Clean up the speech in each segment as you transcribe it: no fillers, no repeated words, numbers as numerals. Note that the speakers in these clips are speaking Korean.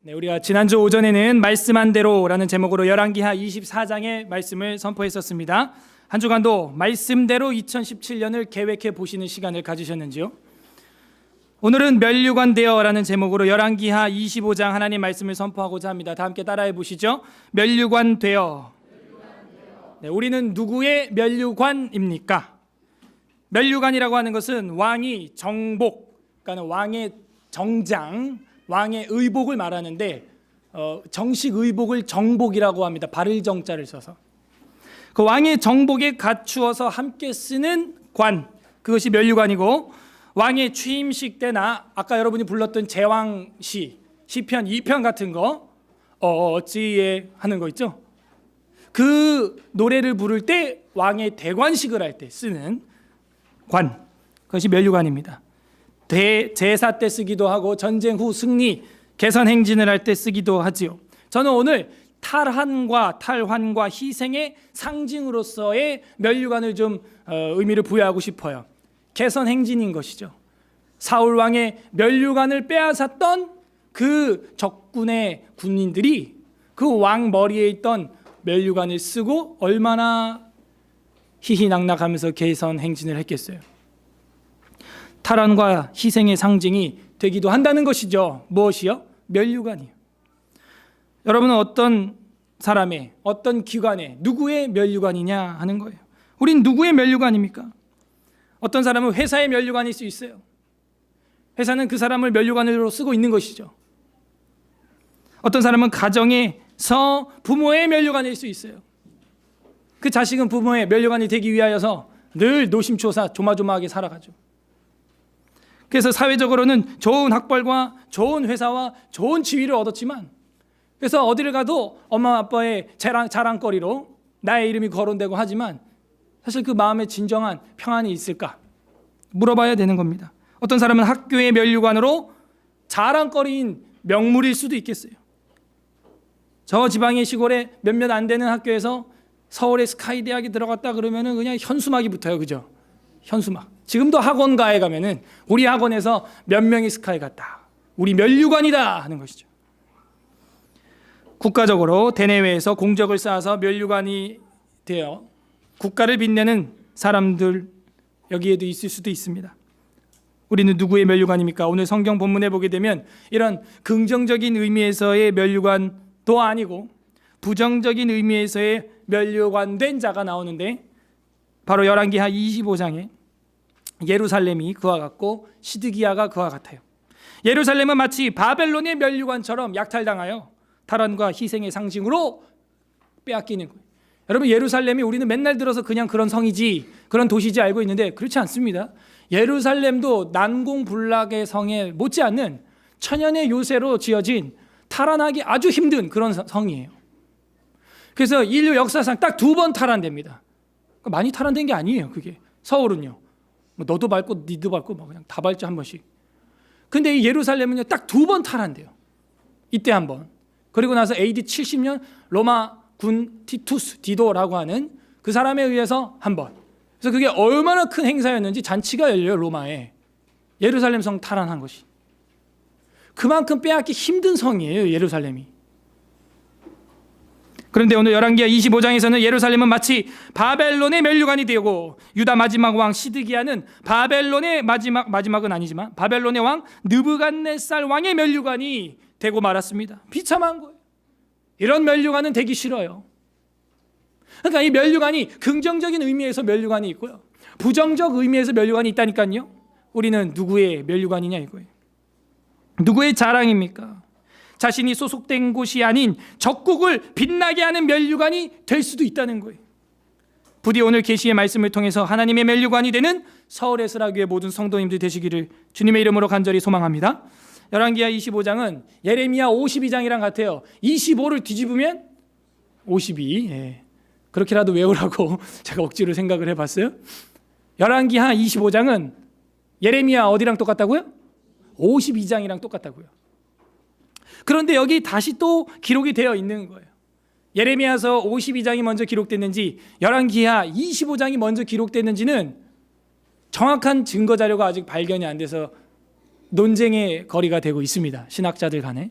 네, 우리가 지난주 오전에는 말씀한 대로라는 제목으로 열왕기하 24장의 말씀을 선포했었습니다. 한 주간도 말씀대로 2017년을 계획해 보시는 시간을 가지셨는지요? 오늘은 면류관 되어라는 제목으로 열왕기하 25장 하나님 말씀을 선포하고자 합니다. 다 함께 따라해 보시죠. 면류관 되어. 네, 우리는 누구의 면류관입니까? 면류관이라고 하는 것은 왕이 정복, 그러니까 왕의 정장, 왕의 의복을 말하는데 정식 의복을 정복이라고 합니다. 바를 정자를 써서 그 왕의 정복에 갖추어서 함께 쓰는 관, 그것이 면류관이고, 왕의 취임식 때나 아까 여러분이 불렀던 제왕시 시편 2편 같은 거 어찌에 하는 거 있죠? 그 노래를 부를 때 왕의 대관식을 할 때 쓰는 관, 그것이 면류관입니다. 제사 때 쓰기도 하고 전쟁 후 승리 개선 행진을 할 때 쓰기도 하지요. 저는 오늘 탈환과 희생의 상징으로서의 면류관을 좀 의미를 부여하고 싶어요. 개선 행진인 것이죠. 사울 왕의 면류관을 빼앗았던 그 적군의 군인들이 그 왕 머리에 있던 면류관을 쓰고 얼마나 희희낙낙하면서 개선 행진을 했겠어요. 탈환과 희생의 상징이 되기도 한다는 것이죠. 무엇이요? 면류관이요. 여러분은 어떤 사람의, 어떤 기관의, 누구의 면류관이냐 하는 거예요. 우린 누구의 면류관입니까? 어떤 사람은 회사의 면류관일 수 있어요. 회사는 그 사람을 면류관으로 쓰고 있는 것이죠. 어떤 사람은 가정에서 부모의 면류관일 수 있어요. 그 자식은 부모의 면류관이 되기 위하여서 늘 노심초사 조마조마하게 살아가죠. 그래서 사회적으로는 좋은 학벌과 좋은 회사와 좋은 지위를 얻었지만, 그래서 어디를 가도 엄마 아빠의 자랑거리로 나의 이름이 거론되고 하지만 사실 그 마음에 진정한 평안이 있을까 물어봐야 되는 겁니다. 어떤 사람은 학교의 면류관으로 자랑거리인 명물일 수도 있겠어요. 저 지방의 시골에 몇몇 안 되는 학교에서 서울의 스카이 대학에 들어갔다 그러면은 그냥 현수막이 붙어요. 그죠? 현수막. 지금도 학원가에 가면은 우리 학원에서 몇 명이 스카이 갔다, 우리 면류관이다 하는 것이죠. 국가적으로 대내외에서 공적을 쌓아서 면류관이 되어 국가를 빛내는 사람들, 여기에도 있을 수도 있습니다. 우리는 누구의 면류관입니까? 오늘 성경 본문에 보게 되면 이런 긍정적인 의미에서의 면류관도 아니고 부정적인 의미에서의 면류관된 자가 나오는데, 바로 열왕기하 25장에 예루살렘이 그와 같고 시드기야가 그와 같아요. 예루살렘은 마치 바벨론의 면류관처럼 약탈당하여 탈환과 희생의 상징으로 빼앗기는 거예요. 여러분, 예루살렘이 우리는 맨날 들어서 그냥 그런 성이지, 그런 도시지 알고 있는데 그렇지 않습니다. 예루살렘도 난공불락의 성에 못지않는 천연의 요새로 지어진 탈환하기 아주 힘든 그런 성이에요. 그래서 인류 역사상 딱 2번 탈환됩니다. 많이 탈환된 게 아니에요. 그게 서울은요, 너도 밟고 니도 밟고 그냥 다 밟죠, 한 번씩. 근데 이 예루살렘은요 딱 2번 탈환돼요. 이때 한 번, 그리고 나서 AD 70년 로마 군 티투스 디도라고 하는 그 사람에 의해서 한 번. 그래서 그게 얼마나 큰 행사였는지 잔치가 열려요. 로마에 예루살렘 성 탈환한 것이. 그만큼 빼앗기 힘든 성이에요, 예루살렘이. 그런데 오늘 열왕기하 25장에서는 예루살렘은 마치 바벨론의 면류관이 되고, 유다 마지막 왕 시드기야는 바벨론의 마지막은 아니지만 바벨론의 왕 느부갓네살 왕의 면류관이 되고 말았습니다. 비참한 거예요. 이런 면류관은 되기 싫어요. 그러니까 이 면류관이 긍정적인 의미에서 면류관이 있고요, 부정적 의미에서 면류관이 있다니까요. 우리는 누구의 면류관이냐 이거예요. 누구의 자랑입니까? 자신이 소속된 곳이 아닌 적국을 빛나게 하는 면류관이 될 수도 있다는 거예요. 부디 오늘 계시의 말씀을 통해서 하나님의 면류관이 되는 서울에스라교의 모든 성도님들 되시기를 주님의 이름으로 간절히 소망합니다. 열왕기하 25장은 예레미야 52장이랑 같아요. 25를 뒤집으면 52. 예. 그렇게라도 외우라고 제가 억지로 생각을 해봤어요. 열왕기하 25장은 예레미야 어디랑 똑같다고요? 52장이랑 똑같다고요. 그런데 여기 다시 또 기록이 되어 있는 거예요. 예레미야서 52장이 먼저 기록됐는지 열왕기하 25장이 먼저 기록됐는지는 정확한 증거 자료가 아직 발견이 안 돼서 논쟁의 거리가 되고 있습니다. 신학자들 간에.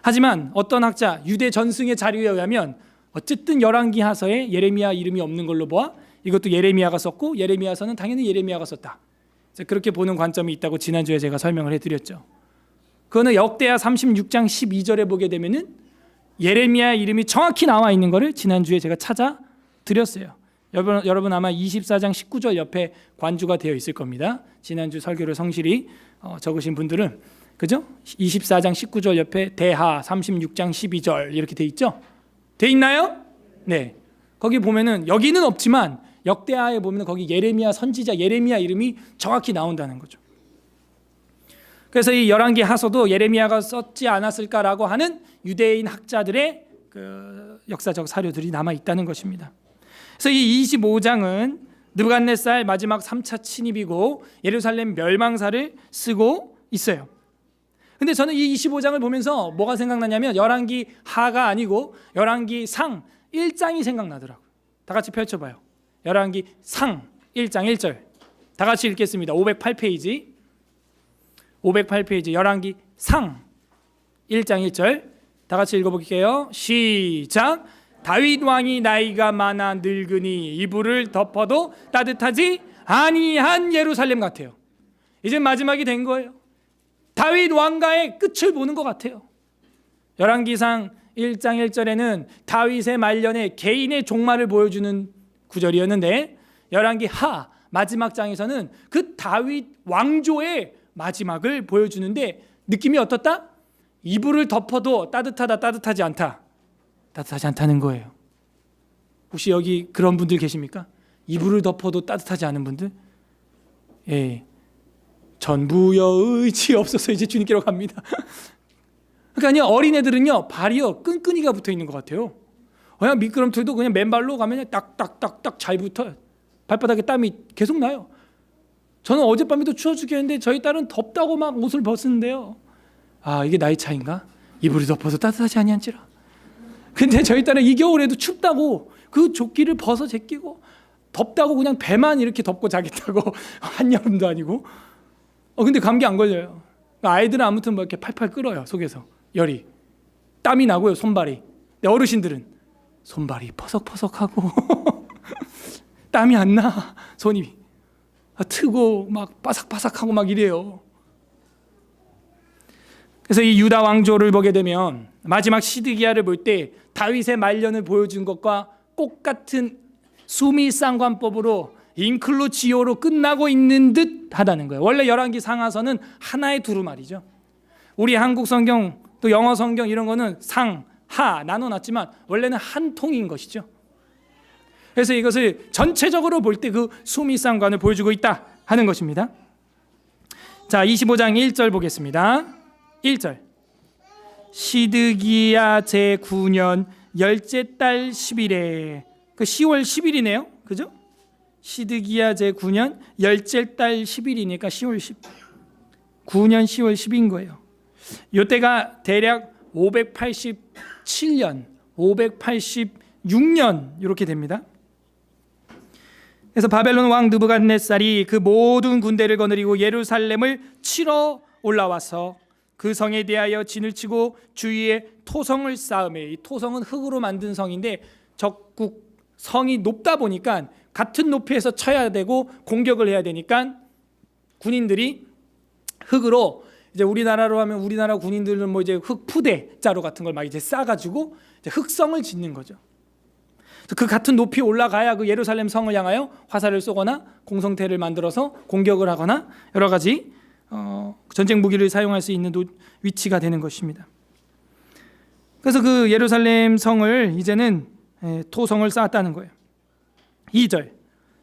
하지만 어떤 학자 유대 전승의 자료에 의하면 어쨌든 열왕기하서에 예레미야 이름이 없는 걸로 보아 이것도 예레미야가 썼고 예레미야서는 당연히 예레미야가 썼다. 그렇게 보는 관점이 있다고 지난주에 제가 설명을 해드렸죠. 그거는 역대하 36장 12절에 보게 되면은 예레미야 이름이 정확히 나와 있는 것을 지난주에 제가 찾아드렸어요. 여러분 아마 24장 19절 옆에 관주가 되어 있을 겁니다. 지난주 설교를 성실히 적으신 분들은 그죠? 24장 19절 옆에 대하 36장 12절 이렇게 돼 있죠? 돼 있나요? 네. 거기 보면은 여기는 없지만 역대하에 보면 거기 예레미야 선지자 예레미야 이름이 정확히 나온다는 거죠. 그래서 이 열왕기 하서도 예레미야가 썼지 않았을까라고 하는 유대인 학자들의 그 역사적 사료들이 남아 있다는 것입니다. 그래서 이 25장은 느부갓네살 마지막 3차 침입이고 예루살렘 멸망사를 쓰고 있어요. 근데 저는 이 25장을 보면서 뭐가 생각나냐면 열왕기 하가 아니고 열왕기 상 1장이 생각나더라고요. 다 같이 펼쳐봐요. 열왕기 상 1장 1절 다 같이 읽겠습니다. 508페이지 508페이지 열왕기 상 1장 1절 다 같이 읽어볼게요. 시작. 다윗 왕이 나이가 많아 늙으니 이불을 덮어도 따뜻하지 아니한 예루살렘 같아요. 이제 마지막이 된 거예요. 다윗 왕가의 끝을 보는 것 같아요. 열왕기상 1장 1절에는 다윗의 말년에 개인의 종말을 보여주는 구절이었는데 열왕기 하 마지막 장에서는 그 다윗 왕조의 마지막을 보여주는데 느낌이 어떻다? 이불을 덮어도 따뜻하다 따뜻하지 않다. 따뜻하지 않다는 거예요. 혹시 여기 그런 분들 계십니까? 이불을 덮어도 따뜻하지 않은 분들? 예, 전부여 의지 없어서 이제 주님께로 갑니다. 그러니까 어린애들은요 발이요 끈끈이가 붙어 있는 것 같아요. 그냥 미끄럼틀도 그냥 맨발로 가면 딱딱딱딱 잘 붙어요. 발바닥에 땀이 계속 나요. 저는 어젯밤에도 추워 죽겠는데 저희 딸은 덥다고 막 옷을 벗는데요. 아, 이게 나이 차인가? 이불이 덮어서 따뜻하지 아니한지라. 근데 저희 딸은 이 겨울에도 춥다고 그 조끼를 벗어 제끼고 덥다고 그냥 배만 이렇게 덮고 자겠다고 한여름도 아니고. 근데 감기 안 걸려요. 아이들은 아무튼 뭐 이렇게 팔팔 끓어요. 속에서 열이 땀이 나고요. 손발이. 근데 어르신들은 손발이 퍼석퍼석하고 땀이 안 나. 손이 트고 막 바삭바삭하고 막 이래요. 그래서 이 유다 왕조를 보게 되면 마지막 시드기야를 볼 때 다윗의 말년을 보여준 것과 똑같은 수미상관법으로 인클루지오로 끝나고 있는 듯 하다는 거예요. 원래 열왕기 상하서는 하나의 두루마리죠. 우리 한국 성경 또 영어 성경 이런 거는 상, 하 나눠놨지만 원래는 한 통인 것이죠. 그래서 이것을 전체적으로 볼 때 그 수미상관을 보여주고 있다 하는 것입니다. 자, 25장 1절 보겠습니다. 1절 시드기야 제9년 열째 달 10일에 그 10월 10일이네요. 그죠? 시드기야 제9년 열째 달 10일이니까 10월 10 9년 10월 10인 거예요. 이때가 대략 587년 586년 이렇게 됩니다. 그래서 바벨론 왕 느부갓네살이 그 모든 군대를 거느리고 예루살렘을 치러 올라와서 그 성에 대하여 진을 치고 주위에 토성을 쌓음에, 이 토성은 흙으로 만든 성인데 적국 성이 높다 보니까 같은 높이에서 쳐야 되고 공격을 해야 되니까 군인들이 흙으로 이제 우리나라로 하면 우리나라 군인들은 뭐 이제 흙 푸대 자루 같은 걸 막 이제 싸가지고 이제 흙성을 짓는 거죠. 그 같은 높이 올라가야 그 예루살렘 성을 향하여 화살을 쏘거나 공성태를 만들어서 공격을 하거나 여러 가지 전쟁 무기를 사용할 수 있는 위치가 되는 것입니다. 그래서 그 예루살렘 성을 이제는 토성을 쌓았다는 거예요. 2절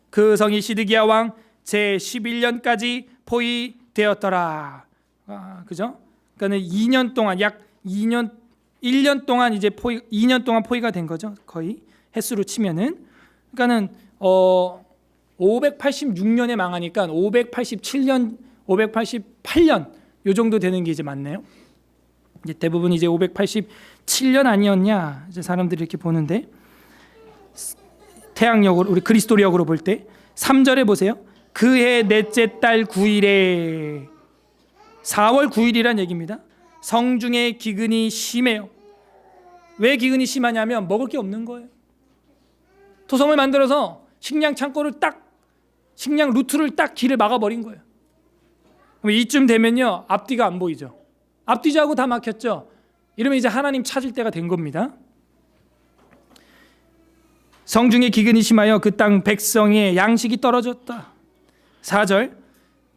그 성이 시드기야 왕 제11년까지 포위되었더라. 그죠? 그러니까 2년 동안 약 1년 동안 이제 2년 동안 포위가 된 거죠. 거의 횟수로 치면은 그러니까는 586년에 망하니까 587년 588년 요 정도 되는 게 이제 맞네요. 이제 대부분 이제 587년 아니었냐 이제 사람들이 이렇게 보는데 태양력으로 우리 그리스도력으로 볼 때 3절에 보세요. 그해 넷째 달 9일에 4월 9일이란 얘기입니다. 성중의 기근이 심해요. 왜 기근이 심하냐면 먹을 게 없는 거예요. 토성을 만들어서 식량 창고를 식량 루트를 길을 막아버린 거예요. 그럼 이쯤 되면요, 앞뒤가 안 보이죠. 앞뒤자고 다 막혔죠. 이러면 이제 하나님 찾을 때가 된 겁니다. 성중의 기근이 심하여 그 땅 백성의 양식이 떨어졌다. 4절,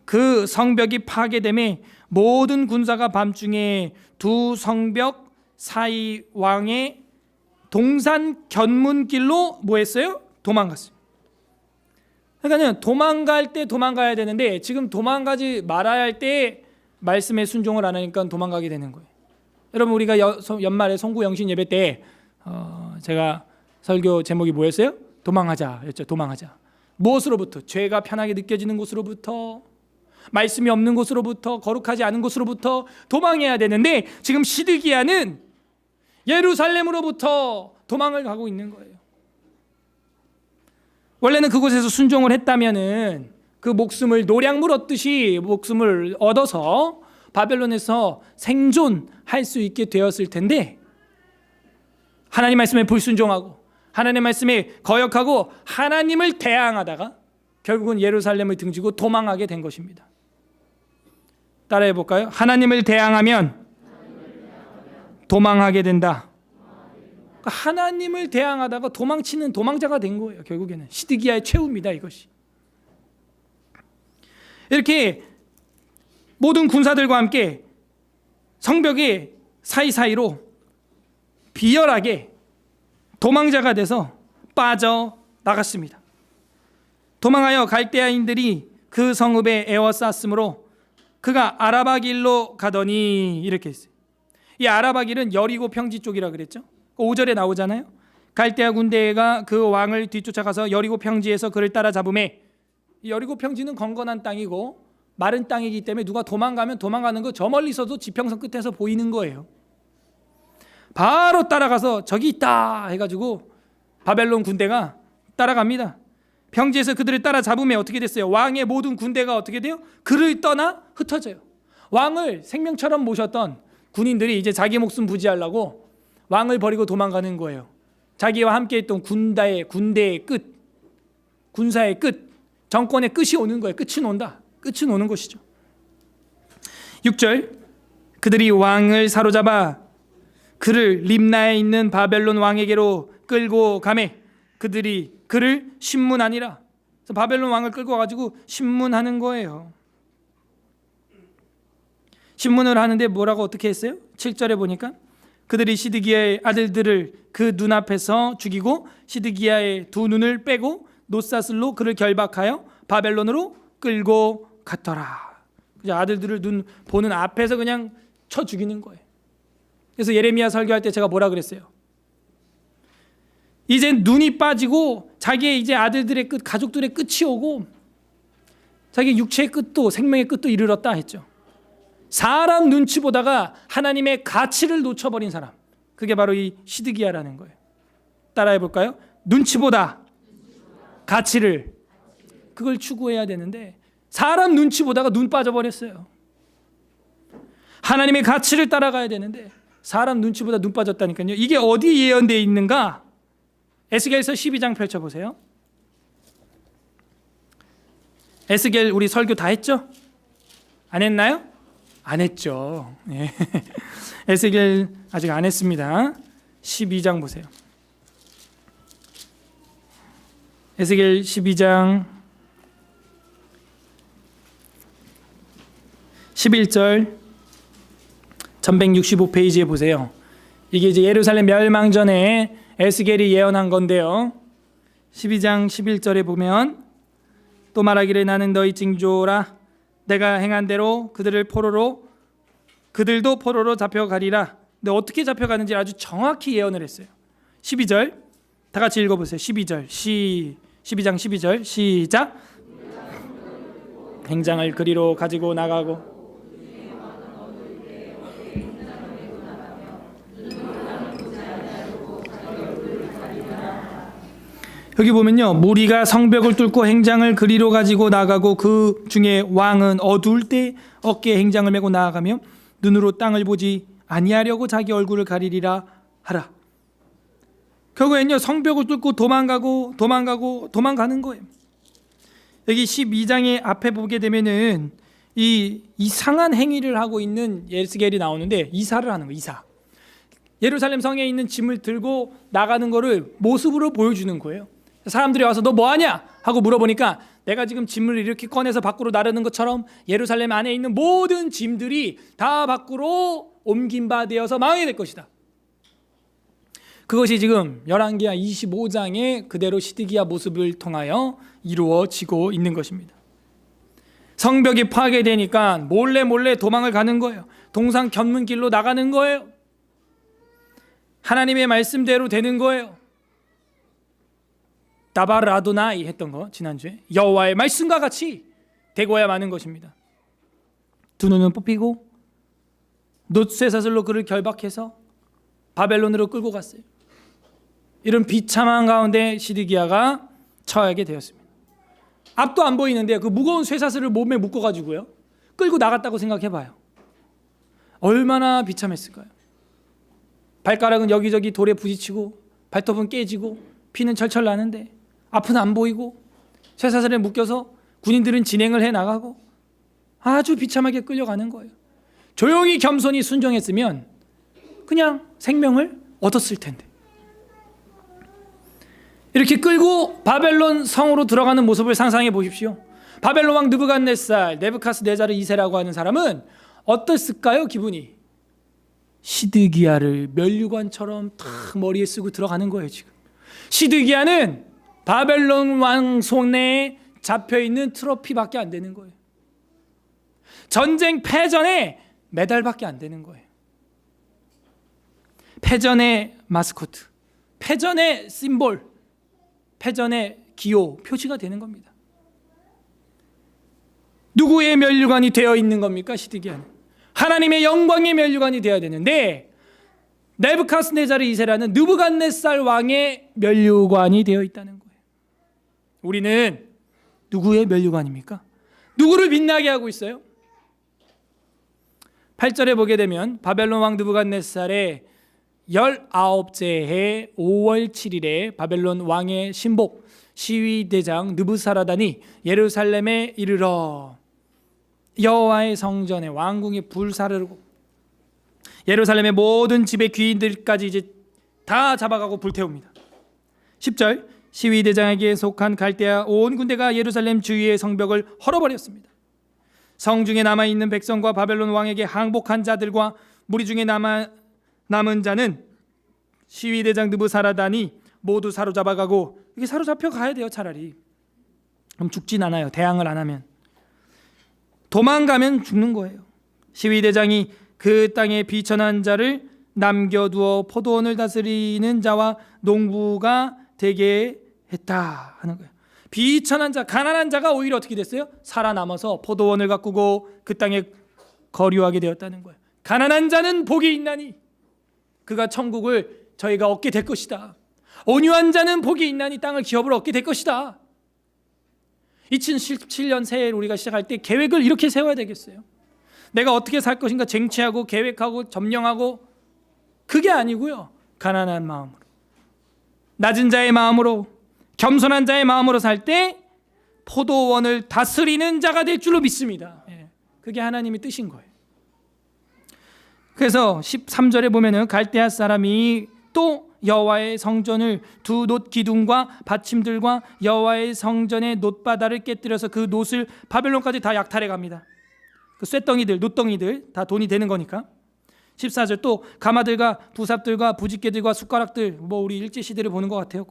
그 성벽이 파괴됨에 모든 군사가 밤중에 두 성벽 사이 왕의 동산 견문길로 뭐 했어요? 도망갔어요. 그러니까 도망갈 때 도망가야 되는데 지금 도망가지 말아야 할 때 말씀에 순종을 안 하니까 도망가게 되는 거예요. 여러분, 우리가 연말에 송구영신 예배 때 제가 설교 제목이 뭐였어요? 도망하자였죠. 도망하자. 무엇으로부터? 죄가 편하게 느껴지는 곳으로부터, 말씀이 없는 곳으로부터, 거룩하지 않은 곳으로부터 도망해야 되는데 지금 시드기야는 예루살렘으로부터 도망을 가고 있는 거예요. 원래는 그곳에서 순종을 했다면은 그 목숨을 노량물 얻듯이 목숨을 얻어서 바벨론에서 생존할 수 있게 되었을 텐데, 하나님 말씀에 불순종하고 하나님 말씀에 거역하고 하나님을 대항하다가 결국은 예루살렘을 등지고 도망하게 된 것입니다. 따라해 볼까요? 하나님을 대항하면 도망하게 된다. 하나님을 대항하다가 도망치는 도망자가 된 거예요. 결국에는 시드기야의 최후입니다. 이것이. 이렇게 모든 군사들과 함께 성벽의 사이사이로 비열하게 도망자가 돼서 빠져나갔습니다. 도망하여 갈대아인들이 그 성읍에 에워쌌으므로 그가 아라바 길로 가더니, 이렇게 했어요. 이 아라바 길은 여리고 평지 쪽이라 그랬죠. 5절에 나오잖아요. 갈대아 군대가 그 왕을 뒤쫓아가서 여리고 평지에서 그를 따라잡음에, 여리고 평지는 건건한 땅이고 마른 땅이기 때문에 누가 도망가면 도망가는 거 저 멀리서도 지평선 끝에서 보이는 거예요. 바로 따라가서 저기 있다 해가지고 바벨론 군대가 따라갑니다. 평지에서 그들을 따라잡으면 어떻게 됐어요? 왕의 모든 군대가 어떻게 돼요? 그를 떠나 흩어져요. 왕을 생명처럼 모셨던 군인들이 이제 자기 목숨 부지하려고 왕을 버리고 도망가는 거예요. 자기와 함께 있던 군대의 끝, 군사의 끝, 정권의 끝이 오는 거예요. 끝은 온다. 끝은 오는 것이죠. 6절, 그들이 왕을 사로잡아 그를 림나에 있는 바벨론 왕에게로 끌고 가매 그들이 그를 신문하니라. 그래서 바벨론 왕을 끌고 가지고 신문하는 거예요. 신문을 하는데 뭐라고 어떻게 했어요? 7절에 보니까 그들이 시드기야의 아들들을 그 눈앞에서 죽이고 시드기야의 두 눈을 빼고 놋사슬로 그를 결박하여 바벨론으로 끌고 갔더라. 아들들을 눈 보는 앞에서 그냥 쳐 죽이는 거예요. 그래서 예레미야 설교할 때 제가 뭐라 그랬어요? 이제 눈이 빠지고 자기의 이제 아들들의 끝, 가족들의 끝이 오고 자기 육체의 끝도 생명의 끝도 이르렀다 했죠. 사람 눈치 보다가 하나님의 가치를 놓쳐버린 사람, 그게 바로 이 시드기야라는 거예요. 따라해 볼까요? 눈치보다 가치를, 그걸 추구해야 되는데 사람 눈치 보다가 눈 빠져버렸어요. 하나님의 가치를 따라가야 되는데 사람 눈치보다 눈 빠졌다니까요. 이게 어디 예언되어 있는가? 에스겔서 12장 펼쳐보세요. 에스겔 우리 설교 다 했죠? 안 했나요? 안 했죠. 예. 에스겔 아직 안 했습니다. 12장 보세요. 에스겔 12장 11절 1165페이지에 보세요. 이게 이제 예루살렘 멸망 전에 에스겔이 예언한 건데요. 12장 11절에 보면 또 말하기를 나는 너희 징조라 내가 행한 대로 그들도 포로로 잡혀가리라. 근데 어떻게 잡혀가는지 아주 정확히 예언을 했어요. 12절 다 같이 읽어보세요. 12절 12장 12절 시작. 행장을 그리로 가지고 나가고 여기 보면요, 무리가 성벽을 뚫고 행장을 그리로 가지고 나가고 그 중에 왕은 어두울 때 어깨에 행장을 메고 나아가며 눈으로 땅을 보지 아니하려고 자기 얼굴을 가리리라 하라. 결국엔요, 성벽을 뚫고 도망가는 거예요. 여기 12장의 앞에 보게 되면은 이 이상한 행위를 하고 있는 예스겔이 나오는데, 이사를 하는 거예요. 이사. 예루살렘 성에 있는 짐을 들고 나가는 거를 모습으로 보여주는 거예요. 사람들이 와서 너 뭐하냐 하고 물어보니까, 내가 지금 짐을 이렇게 꺼내서 밖으로 나르는 것처럼 예루살렘 안에 있는 모든 짐들이 다 밖으로 옮긴 바 되어서 망하게 될 것이다. 그것이 지금 열왕기하 25장의 그대로 시드기야 모습을 통하여 이루어지고 있는 것입니다. 성벽이 파괴되니까 몰래 도망을 가는 거예요. 동상 견문길로 나가는 거예요. 하나님의 말씀대로 되는 거예요. 다발 아도나이 했던 거 지난주에, 여호와의 말씀과 같이 되고야 마는 것입니다. 두 눈은 뽑히고 놋쇠사슬로 그를 결박해서 바벨론으로 끌고 갔어요. 이런 비참한 가운데 시드기야가 처하게 되었습니다. 앞도 안 보이는데 그 무거운 쇠사슬을 몸에 묶어가지고요, 끌고 나갔다고 생각해봐요. 얼마나 비참했을까요? 발가락은 여기저기 돌에 부딪히고 발톱은 깨지고 피는 철철 나는데 앞은 안 보이고 쇠사슬에 묶여서 군인들은 진행을 해나가고 아주 비참하게 끌려가는 거예요. 조용히 겸손히 순종했으면 그냥 생명을 얻었을 텐데, 이렇게 끌고 바벨론 성으로 들어가는 모습을 상상해 보십시오. 바벨론 왕 느부갓네살, 네부카스네자르 2세라고 하는 사람은 어땠을까요? 기분이 시드기야를 면류관처럼 탁 머리에 쓰고 들어가는 거예요. 지금 시드기야는 바벨론 왕 손에 잡혀있는 트로피밖에 안 되는 거예요. 전쟁 패전의 메달밖에 안 되는 거예요. 패전의 마스코트, 패전의 심볼, 패전의 기호, 표시가 되는 겁니다. 누구의 면류관이 되어 있는 겁니까? 시드기야는 하나님의 영광의 면류관이 되어야 되는데, 네부카스네자르 2세라는 느부갓네살 왕의 면류관이 되어 있다는 거예요. 우리는 누구의 면류관입니까? 누구를 빛나게 하고 있어요? 8절에 보게 되면 바벨론 왕 느부갓네살의 19째 해 5월 7일에 바벨론 왕의 신복 시위대장 느부사라단이 예루살렘에 이르러 여호와의 성전에 왕궁에 불사르고 예루살렘의 모든 집의 귀인들까지 이제 다 잡아가고 불태웁니다. 10절, 시위대장에게 속한 갈대아 온 군대가 예루살렘 주위의 성벽을 헐어버렸습니다. 성 중에 남아있는 백성과 바벨론 왕에게 항복한 자들과 무리 중에 남은 자는 시위대장 느부사라단이 모두 사로잡아가고, 이게 사로잡혀 가야 돼요. 차라리 그럼 죽진 않아요. 대항을 안 하면. 도망가면 죽는 거예요. 시위대장이 그 땅에 비천한 자를 남겨두어 포도원을 다스리는 자와 농부가 되게 했다 하는 거예요. 비천한 자, 가난한 자가 오히려 어떻게 됐어요? 살아남아서 포도원을 가꾸고 그 땅에 거류하게 되었다는 거예요. 가난한 자는 복이 있나니 그가 천국을 저희가 얻게 될 것이다. 온유한 자는 복이 있나니 땅을 기업으로 얻게 될 것이다. 2017년 새해를 우리가 시작할 때 계획을 이렇게 세워야 되겠어요. 내가 어떻게 살 것인가 쟁취하고 계획하고 점령하고, 그게 아니고요, 가난한 마음으로, 낮은 자의 마음으로, 겸손한 자의 마음으로 살 때 포도원을 다스리는 자가 될 줄로 믿습니다. 그게 하나님의 뜻인 거예요. 그래서 13절에 보면은 갈대아 사람이 또 여호와의 성전을 두 놋 기둥과 받침들과 여호와의 성전의 놋바다를 깨뜨려서 그 놋을 바벨론까지 다 약탈해 갑니다. 그 쇠덩이들, 놋덩이들 다 돈이 되는 거니까. 14절, 또 가마들과 부삽들과 부집개들과 숟가락들, 뭐 우리 일제시대를 보는 것 같아요.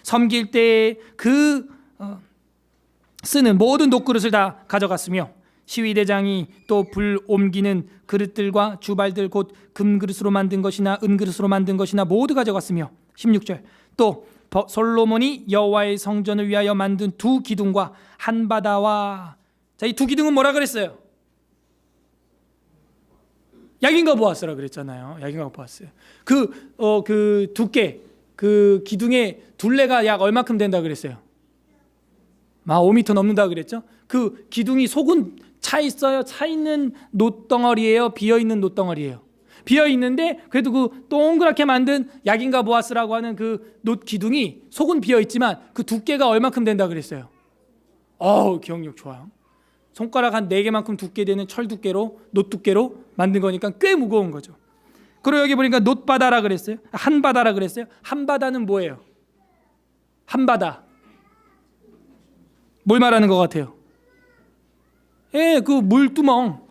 섬길 때 쓰는 모든 놋그릇을 다 가져갔으며, 시위대장이 또 불 옮기는 그릇들과 주발들 곧 금그릇으로 만든 것이나 은그릇으로 만든 것이나 모두 가져갔으며, 16절, 또 솔로몬이 여호와의 성전을 위하여 만든 두 기둥과 한 바다와, 자, 이 두 기둥은 뭐라 그랬어요? 야긴과 보아스라 그랬잖아요. 야긴과 보아스. 그 두께, 그 기둥의 둘레가 약 얼마큼 된다 그랬어요? 5m 넘는다 그랬죠? 그 기둥이 속은 차 있어요? 차 있는 놋덩어리예요? 비어있는 놋덩어리예요? 비어있는데 그래도 그 동그랗게 만든 약인가 보아스라고 하는 그 놋 기둥이 속은 비어있지만 그 두께가 얼마큼 된다 그랬어요? 기억력 좋아요. 손가락 한 4개만큼 두께 되는 철 두께로, 놋 두께로 만든 거니까 꽤 무거운 거죠. 그리고 여기 보니까 놋바다라 그랬어요. 한바다라 그랬어요. 한바다는 뭐예요? 한바다. 뭘 말하는 것 같아요? 그 물두멍.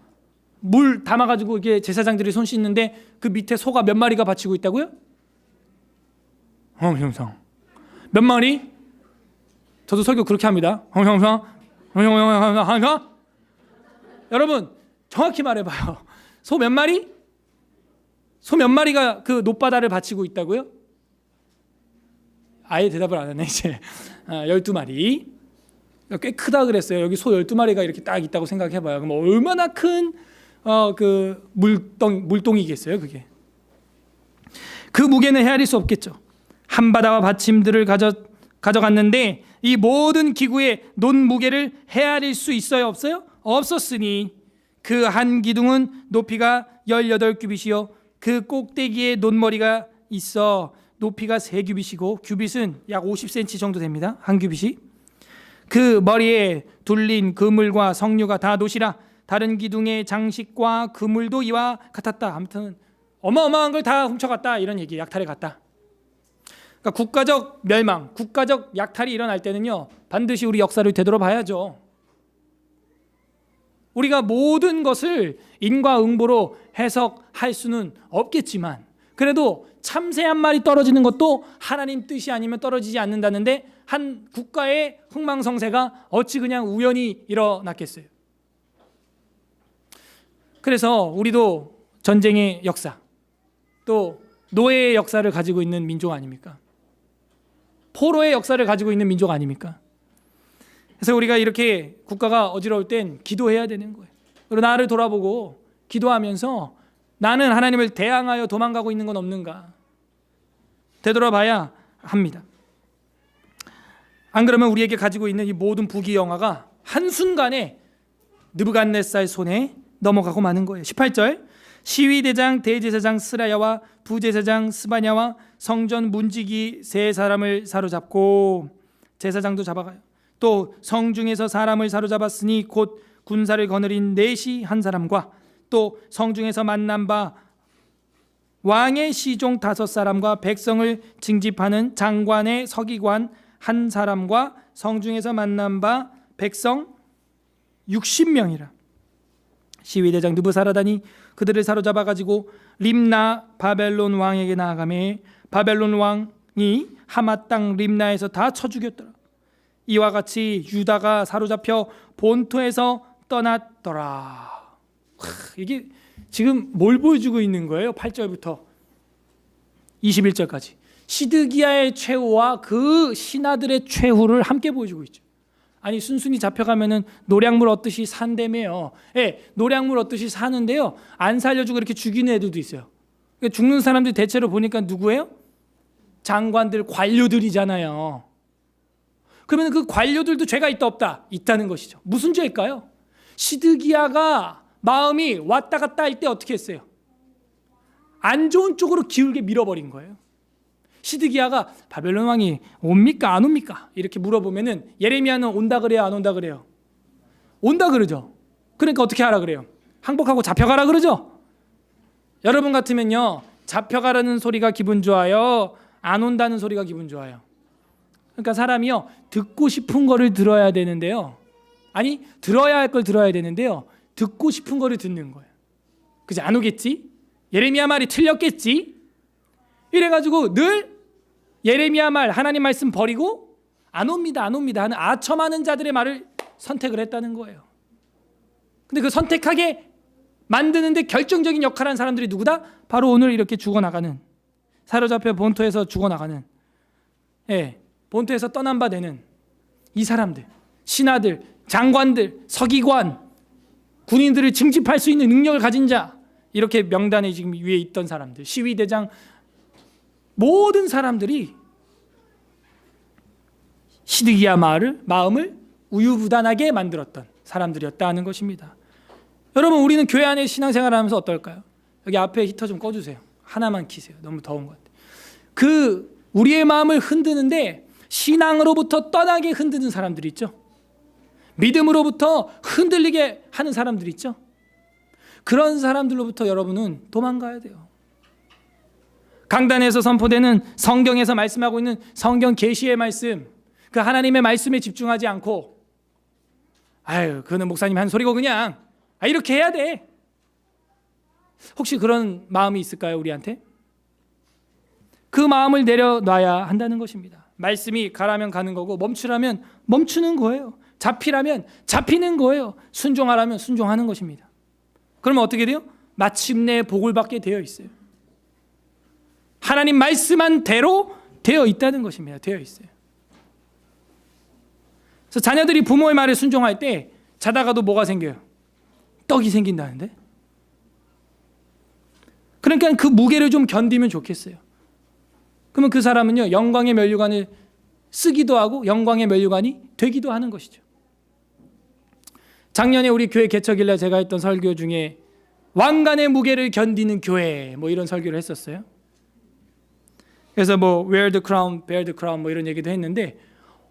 물 담아가지고 이게 제사장들이 손 씻는데 그 밑에 소가 몇 마리가 받치고 있다고요? 형상. 몇 마리? 저도 설교 그렇게 합니다. 형상. 여러분 정확히 말해봐요. 소 몇 마리? 소 몇 마리가 그 놋바다를 받치고 있다고요? 아예 대답을 안 하네 이제. 12마리. 꽤 크다 그랬어요. 여기 소 12마리가 이렇게 딱 있다고 생각해봐요. 그럼 얼마나 큰 그 물동이겠어요 그게. 그 무게는 헤아릴 수 없겠죠. 한바다와 받침들을 가져갔는데 이 모든 기구의 놋 무게를 헤아릴 수 있어요 없어요? 없었으니 그 한 기둥은 높이가 18규빗이요 그 꼭대기에 놋머리가 있어 높이가 3규빗이고 규빗은 약 50cm 정도 됩니다. 한 규빗이. 그 머리에 둘린 그물과 석류가 다 놋이라 다른 기둥의 장식과 그물도 이와 같았다. 아무튼 어마어마한 걸 다 훔쳐갔다 이런 얘기. 약탈해 갔다. 그러니까 국가적 멸망, 국가적 약탈이 일어날 때는요 반드시 우리 역사를 되돌아봐야죠. 우리가 모든 것을 인과응보로 해석할 수는 없겠지만 그래도 참새 한 마리 떨어지는 것도 하나님 뜻이 아니면 떨어지지 않는다는데 한 국가의 흥망성쇠가 어찌 그냥 우연히 일어났겠어요. 그래서 우리도 전쟁의 역사 또 노예의 역사를 가지고 있는 민족 아닙니까? 포로의 역사를 가지고 있는 민족 아닙니까? 그래서 우리가 이렇게 국가가 어지러울 땐 기도해야 되는 거예요. 그리고 나를 돌아보고 기도하면서 나는 하나님을 대항하여 도망가고 있는 건 없는가 되돌아봐야 합니다. 안 그러면 우리에게 가지고 있는 이 모든 부귀영화가 한순간에 느부갓네살 손에 넘어가고 마는 거예요. 18절 시위대장 대제사장 스라야와 부제사장 스바냐와 성전 문지기 3사람을 사로잡고 제사장도 잡아가요. 또 성중에서 사람을 사로잡았으니 곧 군사를 거느린 넷이 한 사람과 또 성중에서 만난 바 왕의 시종 5사람과 백성을 징집하는 장관의 서기관 한 사람과 성중에서 만난 바 백성 60명이라. 시위대장 느부사라단이 그들을 사로잡아 가지고 림나 바벨론 왕에게 나아가매 바벨론 왕이 하마 땅 림나에서 다 쳐 죽였더라. 이와 같이 유다가 사로잡혀 본토에서 떠났더라. 이게 지금 뭘 보여주고 있는 거예요? 8절부터 21절까지 시드기야의 최후와 그 신하들의 최후를 함께 보여주고 있죠. 아니 순순히 잡혀가면은 노량물 얻듯이 산다며요. 노량물 얻듯이 사는데요 안 살려주고 이렇게 죽이는 애들도 있어요. 그러니까 죽는 사람들이 대체로 보니까 누구예요? 장관들, 관료들이잖아요. 그러면 그 관료들도 죄가 있다 없다? 있다는 것이죠. 무슨 죄일까요? 시드기야가 마음이 왔다 갔다 할 때 어떻게 했어요? 안 좋은 쪽으로 기울게 밀어버린 거예요. 시드기야가 바벨론 왕이 옵니까 안 옵니까? 이렇게 물어보면은 예레미야는 온다 그래요 안 온다 그래요? 온다 그러죠. 그러니까 어떻게 하라 그래요? 항복하고 잡혀가라 그러죠. 여러분 같으면요 잡혀가라는 소리가 기분 좋아요? 안 온다는 소리가 기분 좋아요? 그러니까 사람이요 듣고 싶은 거를 들어야 되는데요 아니 들어야 할 걸 들어야 되는데요 듣고 싶은 거를 듣는 거예요. 그지? 안 오겠지? 예레미야 말이 틀렸겠지? 이래가지고 늘 예레미야 말 하나님 말씀 버리고 안 옵니다 안 옵니다 하는 아첨하는 자들의 말을 선택을 했다는 거예요. 근데 그 선택하게 만드는데 결정적인 역할을 한 사람들이 누구다? 바로 오늘 이렇게 죽어나가는 사로잡혀 본토에서 죽어나가는 본토에서 떠난 바 되는 이 사람들 신하들 장관들 서기관 군인들을 징집할 수 있는 능력을 가진 자 이렇게 명단에 지금 위에 있던 사람들 시위대장 모든 사람들이 시드기야 마음을 우유부단하게 만들었던 사람들이었다는 것입니다. 여러분, 우리는 교회 안에 신앙생활을 하면서 어떨까요? 여기 앞에 히터 좀 꺼주세요. 하나만 키세요. 너무 더운 것 같아요. 우리의 마음을 흔드는데 신앙으로부터 떠나게 흔드는 사람들이 있죠. 믿음으로부터 흔들리게 하는 사람들이 있죠. 그런 사람들로부터 여러분은 도망가야 돼요. 강단에서 선포되는 성경에서 말씀하고 있는 성경 계시의 말씀, 그 하나님의 말씀에 집중하지 않고 그는 목사님 한 소리고 그냥 이렇게 해야 돼. 혹시 그런 마음이 있을까요, 우리한테? 그 마음을 내려놔야 한다는 것입니다. 말씀이 가라면 가는 거고 멈추라면 멈추는 거예요. 잡히라면 잡히는 거예요. 순종하라면 순종하는 것입니다. 그러면 어떻게 돼요? 마침내 복을 받게 되어 있어요. 하나님 말씀한 대로 되어 있다는 것입니다. 되어 있어요. 그래서 자녀들이 부모의 말에 순종할 때 자다가도 뭐가 생겨요? 떡이 생긴다는데? 그러니까 그 무게를 좀 견디면 좋겠어요. 그러면 그 사람은요, 영광의 면류관을 쓰기도 하고 영광의 면류관이 되기도 하는 것이죠. 작년에 우리 교회 개척일날 제가 했던 설교 중에 왕관의 무게를 견디는 교회 이런 설교를 했었어요. 그래서 wear the crown, bear the crown 이런 얘기도 했는데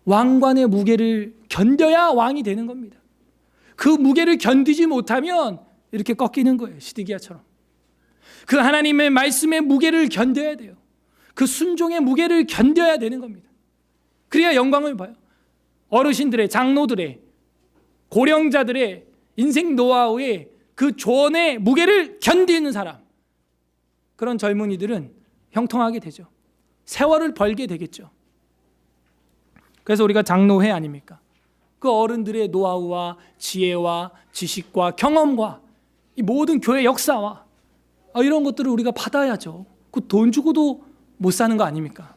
왕관의 무게를 견뎌야 왕이 되는 겁니다. 그 무게를 견디지 못하면 이렇게 꺾이는 거예요. 시드기야처럼. 그 하나님의 말씀의 무게를 견뎌야 돼요. 그 순종의 무게를 견뎌야 되는 겁니다. 그래야 영광을 봐요. 어르신들의, 장로들의, 고령자들의 인생 노하우의 그 조언의 무게를 견디는 사람, 그런 젊은이들은 형통하게 되죠. 세월을 벌게 되겠죠. 그래서 우리가 장로회 아닙니까? 그 어른들의 노하우와 지혜와 지식과 경험과 이 모든 교회 역사와 이런 것들을 우리가 받아야죠. 그 돈 주고도 못 사는 거 아닙니까?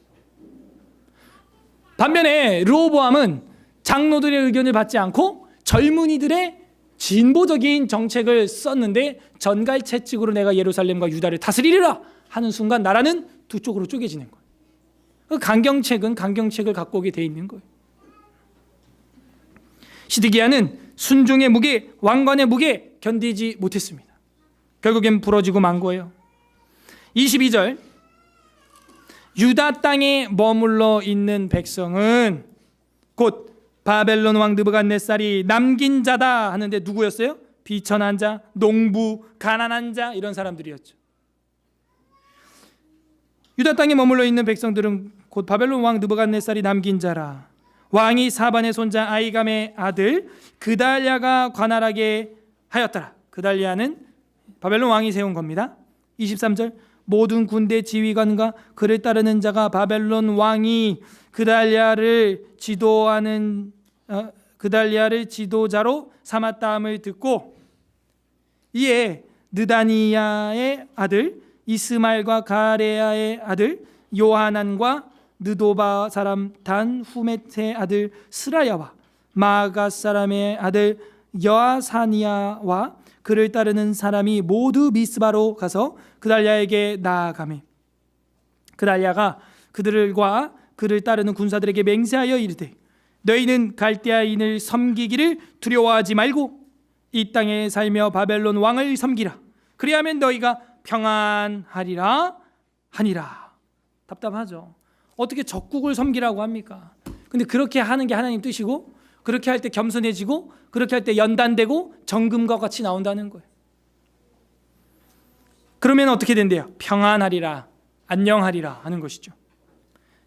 반면에 르호보암은 장로들의 의견을 받지 않고 젊은이들의 진보적인 정책을 썼는데 전갈채찍으로 내가 예루살렘과 유다를 다스리리라 하는 순간 나라는 두 쪽으로 쪼개지는 거예요. 강경책은 강경책을 갖고 오게 돼 있는 거예요. 시드기야는 순종의 무게, 왕관의 무게 견디지 못했습니다. 결국엔 부러지고 만 거예요. 22절, 유다 땅에 머물러 있는 백성은 곧 바벨론 왕 느부갓네살이 남긴 자다 하는데 누구였어요? 비천한 자, 농부, 가난한 자, 이런 사람들이었죠. 유다 땅에 머물러 있는 백성들은 곧 바벨론 왕 느부갓네살이 남긴 자라. 왕이 사반의 손자 아이감의 아들 그달랴가 관할하게 하였더라. 그달랴는 바벨론 왕이 세운 겁니다. 23절, 모든 군대 지휘관과 그를 따르는 자가 바벨론 왕이 그달랴를 지도자로 삼았다함을 듣고 이에 느다니야의 아들 이스마엘과 가레야의 아들 요하난과 느도바 사람 단후메트의 아들 스라야와 마가 사람의 아들 여아사니아와 그를 따르는 사람이 모두 미스바로 가서 그달랴에게 나아가매 그달랴가 그들과 그를 따르는 군사들에게 맹세하여 이르되 너희는 갈대아인을 섬기기를 두려워하지 말고 이 땅에 살며 바벨론 왕을 섬기라. 그리하면 너희가 평안하리라 하니라. 답답하죠. 어떻게 적국을 섬기라고 합니까? 근데 그렇게 하는 게 하나님 뜻이고 그렇게 할 때 겸손해지고 그렇게 할 때 연단되고 정금과 같이 나온다는 거예요. 그러면 어떻게 된대요? 평안하리라, 안녕하리라 하는 것이죠.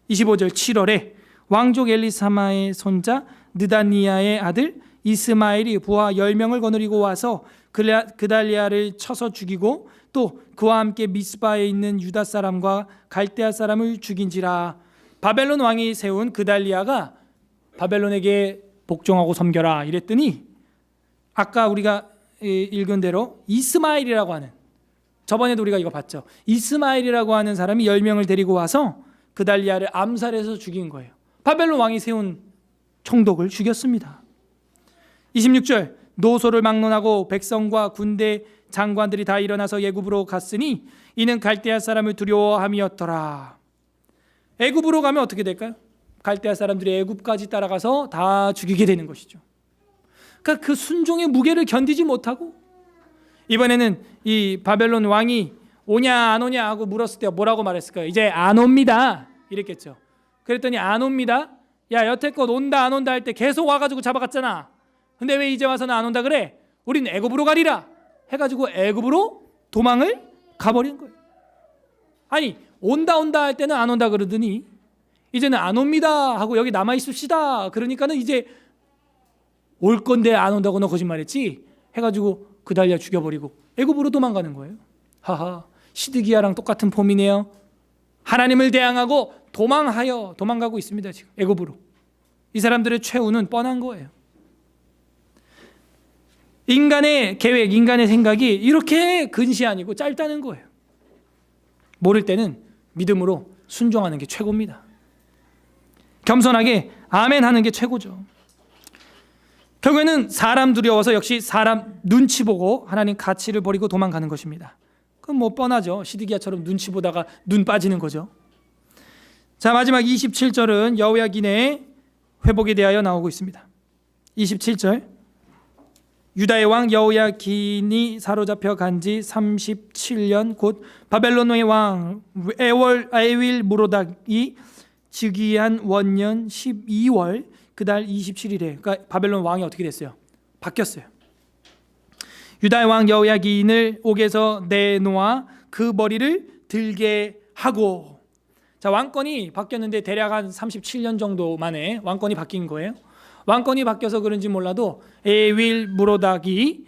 25절 7월에 왕족 엘리사마의 손자 느다니야의 아들 이스마엘이 부하 10명을 거느리고 와서 그달랴를 쳐서 죽이고 또 그와 함께 미스바에 있는 유다 사람과 갈대아 사람을 죽인지라. 바벨론 왕이 세운 그달랴가 바벨론에게 복종하고 섬겨라 이랬더니 아까 우리가 읽은 대로 이스마엘이라고 하는, 저번에도 우리가 이거 봤죠. 이스마엘이라고 하는 사람이 10명을 데리고 와서 그달랴를 암살해서 죽인 거예요. 바벨론 왕이 세운 총독을 죽였습니다. 26절, 노소를 막론하고 백성과 군대 장관들이 다 일어나서 애굽으로 갔으니 이는 갈대아 사람을 두려워함이었더라. 애굽으로 가면 어떻게 될까요? 갈대아 사람들이 애굽까지 따라가서 다 죽이게 되는 것이죠. 그러니까 그 순종의 무게를 견디지 못하고 이번에는 이 바벨론 왕이 오냐 안 오냐 하고 물었을 때 뭐라고 말했을까요? 이제 안 옵니다 이랬겠죠. 그랬더니 안 옵니다. 야, 여태껏 온다 안 온다 할 때 계속 와가지고 잡아갔잖아. 근데 왜 이제 와서는 안 온다 그래? 우린 애굽으로 가리라 해가지고 애굽으로 도망을 가버린 거예요. 아니, 온다 할 때는 안 온다 그러더니 이제는 안 옵니다 하고 여기 남아 있읍시다 그러니까는 이제 올 건데 안 온다고 너 거짓말했지 해가지고 그달려 죽여버리고 애굽으로 도망가는 거예요. 하하, 시드기야랑 똑같은 폼이네요. 하나님을 대항하고 도망가고 있습니다. 지금 애굽으로. 이 사람들의 최후는 뻔한 거예요. 인간의 계획, 인간의 생각이 이렇게 근시 아니고 짧다는 거예요. 모를 때는 믿음으로 순종하는 게 최고입니다. 겸손하게 아멘 하는 게 최고죠. 결국에는 사람 두려워서 역시 사람 눈치 보고 하나님 가치를 버리고 도망가는 것입니다. 그건 뭐 뻔하죠. 시드기야처럼 눈치 보다가 눈 빠지는 거죠. 자, 마지막 27절은 여호야긴의 회복에 대하여 나오고 있습니다. 27절, 유다의 왕 여호야긴이 사로잡혀 간 지 37년 곧 바벨론의 왕 에윌 무로닥이 즉위한 원년 12월 그달 27일에 그러니까 바벨론 왕이 어떻게 됐어요? 바뀌었어요. 유다의 왕 여호야긴을 옥에서 내놓아 그 머리를 들게 하고. 자, 왕권이 바뀌었는데 대략 한 37년 정도 만에 왕권이 바뀐 거예요. 왕권이 바뀌어서 그런지 몰라도 에윌 무로닥이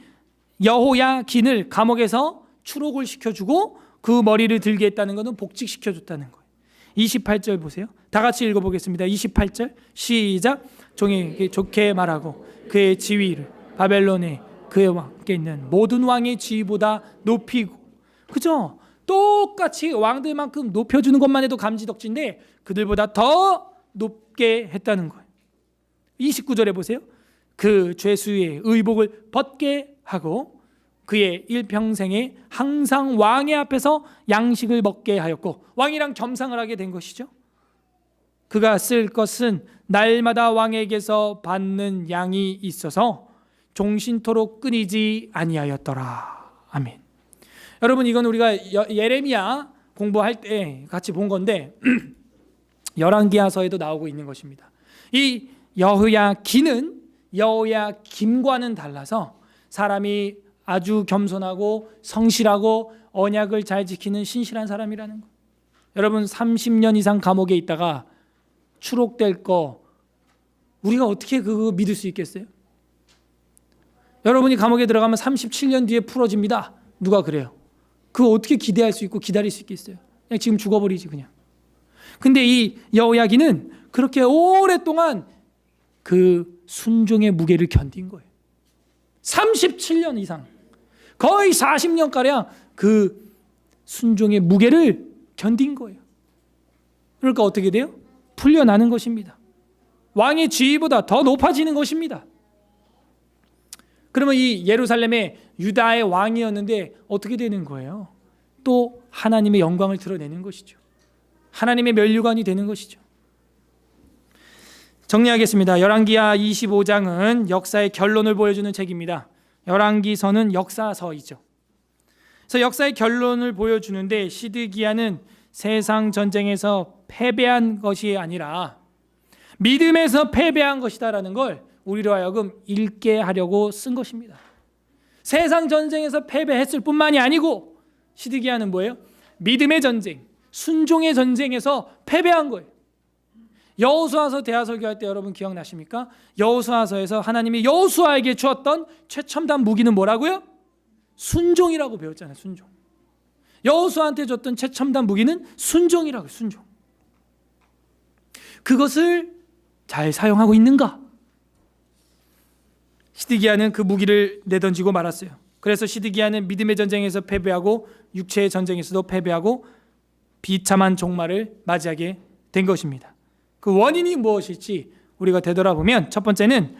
여호야긴을 감옥에서 추록을 시켜주고 그 머리를 들게 했다는 것은 복직시켜줬다는 거예요. 28절 보세요. 다 같이 읽어보겠습니다. 28절 시작. 종에게 좋게 말하고 그의 지위를 바벨론에 그의 왕께 있는 모든 왕의 지위보다 높이고. 그죠? 똑같이 왕들만큼 높여주는 것만 해도 감지덕지인데 그들보다 더 높게 했다는 거예요. 29절에 보세요. 그 죄수의 의복을 벗게 하고 그의 일평생에 항상 왕의 앞에서 양식을 먹게 하였고, 왕이랑 겸상을 하게 된 것이죠. 그가 쓸 것은 날마다 왕에게서 받는 양이 있어서 종신토록 끊이지 아니하였더라. 아멘. 여러분, 이건 우리가 예레미야 공부할 때 같이 본 건데 열왕기하서에도 나오고 있는 것입니다. 이 여호야긴은 여호야김과는 달라서 사람이 아주 겸손하고 성실하고 언약을 잘 지키는 신실한 사람이라는 거. 여러분, 30년 이상 감옥에 있다가 추록될 거 우리가 어떻게 그거 믿을 수 있겠어요? 여러분이 감옥에 들어가면 37년 뒤에 풀어집니다. 누가 그래요? 그거 어떻게 기대할 수 있고 기다릴 수 있겠어요? 그냥 지금 죽어버리지 그냥. 근데 이 여호야긴은 그렇게 오랫동안 그 순종의 무게를 견딘 거예요. 37년 이상, 거의 40년가량 그 순종의 무게를 견딘 거예요. 그러니까 어떻게 돼요? 풀려나는 것입니다. 왕의 지위보다 더 높아지는 것입니다. 그러면 이 예루살렘의 유다의 왕이었는데 어떻게 되는 거예요? 또 하나님의 영광을 드러내는 것이죠. 하나님의 면류관이 되는 것이죠. 정리하겠습니다. 열왕기하 25장은 역사의 결론을 보여주는 책입니다. 열왕기서는 역사서이죠. 그래서 역사의 결론을 보여주는데 시드기야는 세상 전쟁에서 패배한 것이 아니라 믿음에서 패배한 것이다라는 걸 우리로 하여금 읽게 하려고 쓴 것입니다. 세상 전쟁에서 패배했을 뿐만이 아니고 시드기야는 뭐예요? 믿음의 전쟁, 순종의 전쟁에서 패배한 거예요. 여호수아서 대하설교할 때 여러분 기억나십니까? 여호수아서에서 하나님이 여호수아에게 주었던 최첨단 무기는 뭐라고요? 순종이라고 배웠잖아요. 순종. 여호수아한테 줬던 최첨단 무기는 순종이라고요. 순종. 그것을 잘 사용하고 있는가? 시드기야는 그 무기를 내던지고 말았어요. 그래서 시드기야는 믿음의 전쟁에서 패배하고 육체의 전쟁에서도 패배하고 비참한 종말을 맞이하게 된 것입니다. 그 원인이 무엇일지 우리가 되돌아보면 첫 번째는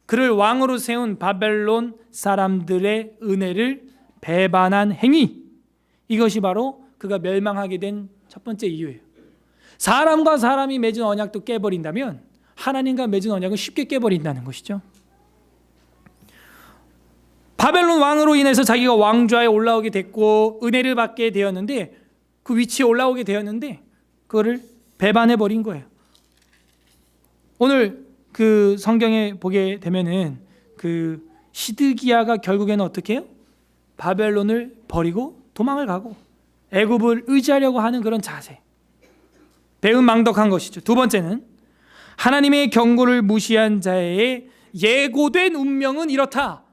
그를 왕으로 세운 바벨론 사람들의 은혜를 배반한 행위, 이것이 바로 그가 멸망하게 된 첫 번째 이유예요. 사람과 사람이 맺은 언약도 깨버린다면 하나님과 맺은 언약은 쉽게 깨버린다는 것이죠. 바벨론 왕으로 인해서 자기가 왕좌에 올라오게 됐고 은혜를 받게 되었는데, 그 위치에 올라오게 되었는데 그거를 배반해 버린 거예요. 오늘 그 성경에 보게 되면은 그 시드기야가 결국에는 어떻게 해요? 바벨론을 버리고 도망을 가고 애굽을 의지하려고 하는 그런 자세, 배은망덕한 것이죠. 두 번째는 하나님의 경고를 무시한 자의 예고된 운명은 이렇다.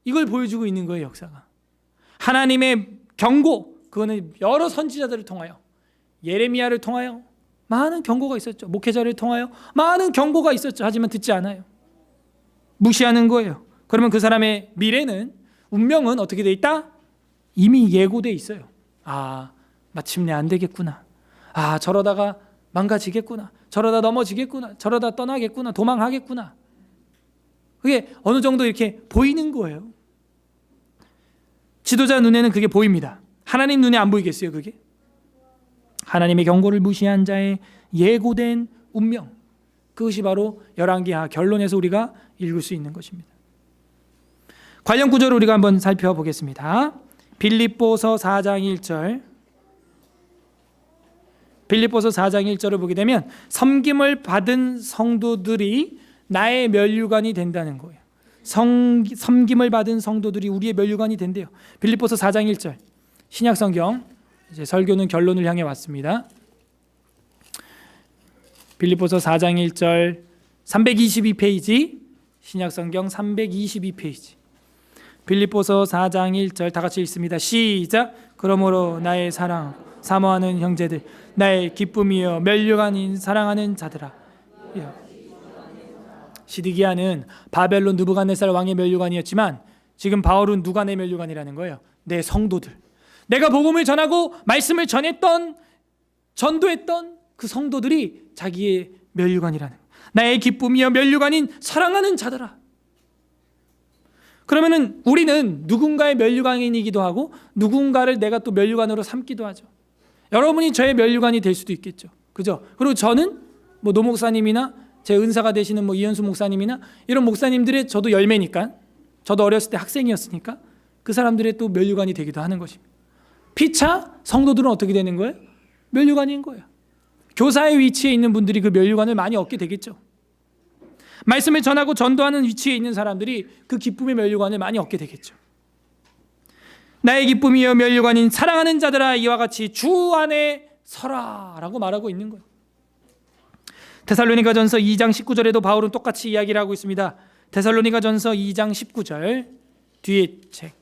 이걸 보여주고 있는 거예요, 역사가. 하나님의 경고, 그거는 여러 선지자들을 통하여, 예레미야를 통하여 많은 경고가 있었죠. 목회자를 통하여 많은 경고가 있었죠. 하지만 듣지 않아요. 무시하는 거예요. 그러면 그 사람의 미래는, 운명은 어떻게 돼 있다? 이미 예고돼 있어요. 아, 마침내 안 되겠구나. 아, 저러다가 망가지겠구나. 저러다 넘어지겠구나. 저러다 떠나겠구나. 도망하겠구나. 그게 어느 정도 이렇게 보이는 거예요. 지도자 눈에는 그게 보입니다. 하나님 눈에 안 보이겠어요, 그게? 하나님의 경고를 무시한 자의 예고된 운명, 그것이 바로 열왕기하 결론에서 우리가 읽을 수 있는 것입니다. 관련 구절을 우리가 한번 살펴보겠습니다. 빌립보서 4장 1절, 빌립보서 4장 1절을 보게 되면 섬김을 받은 성도들이 나의 면류관이 된다는 거예요. 섬김을 받은 성도들이 우리의 면류관이 된대요. 빌립보서 4장 1절, 신약성경, 이제 설교는 결론을 향해 왔습니다. 빌립보서 4장 1절 322페이지, 신약성경 322페이지. 빌립보서 4장 1절 다 같이 읽습니다. 시작. 그러므로 나의 사랑 사모하는 형제들, 나의 기쁨이여 면류관인 사랑하는 자들아. 시드기야는 바벨론 느부갓네살 왕의 면류관이었지만 지금 바울은 누가 내 면류관이라는 거예요? 내 성도들. 내가 복음을 전하고 말씀을 전했던, 전도했던 그 성도들이 자기의 면류관이라는, 나의 기쁨이여 면류관인 사랑하는 자들아. 그러면은 우리는 누군가의 면류관이기도 하고 누군가를 내가 또 면류관으로 삼기도 하죠. 여러분이 저의 면류관이 될 수도 있겠죠. 그죠? 그리고 저는 뭐 노 목사님이나 제 은사가 되시는 뭐 이현수 목사님이나 이런 목사님들의 저도 열매니까, 저도 어렸을 때 학생이었으니까 그 사람들의 또 면류관이 되기도 하는 것입니다. 피차 성도들은 어떻게 되는 거예요? 면류관인 거예요. 교사의 위치에 있는 분들이 그 면류관을 많이 얻게 되겠죠. 말씀을 전하고 전도하는 위치에 있는 사람들이 그 기쁨의 면류관을 많이 얻게 되겠죠. 나의 기쁨이여 면류관인 사랑하는 자들아, 이와 같이 주 안에 서라라고 말하고 있는 거예요. 데살로니가전서 2장 19절에도 바울은 똑같이 이야기를 하고 있습니다. 데살로니가전서 2장 19절, 뒤에 책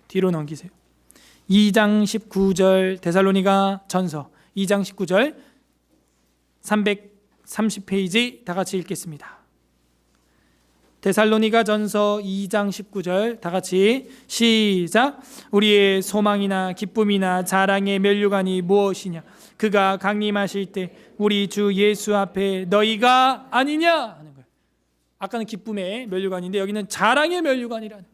뒤로 넘기세요. 2장 19절, 데살로니가전서 2장 19절 330페이지 다 같이 읽겠습니다. 데살로니가전서 2장 19절 다 같이 시작. 우리의 소망이나 기쁨이나 자랑의 면류관이 무엇이냐? 그가 강림하실 때 우리 주 예수 앞에 너희가 아니냐 하는 거예요. 아까는 기쁨의 면류관인데 여기는 자랑의 면류관이라는.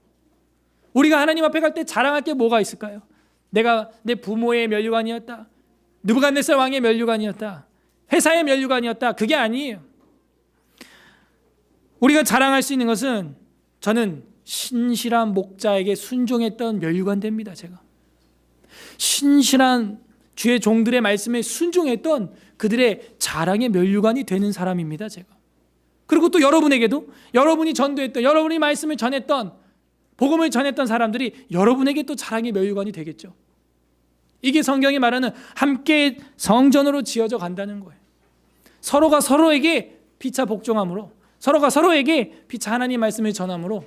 우리가 하나님 앞에 갈 때 자랑할 게 뭐가 있을까요? 내가 내 부모의 면류관이었다, 느부갓네살 왕의 면류관이었다, 회사의 면류관이었다. 그게 아니에요. 우리가 자랑할 수 있는 것은, 저는 신실한 목자에게 순종했던 면류관됩니다. 제가 신실한 주의 종들의 말씀에 순종했던 그들의 자랑의 면류관이 되는 사람입니다. 제가. 그리고 또 여러분에게도, 여러분이 전도했던, 여러분이 말씀을 전했던, 복음을 전했던 사람들이 여러분에게 또 자랑의 면류관이 되겠죠. 이게 성경이 말하는 함께 성전으로 지어져 간다는 거예요. 서로가 서로에게 피차 복종함으로, 서로가 서로에게 피차 하나님 말씀을 전함으로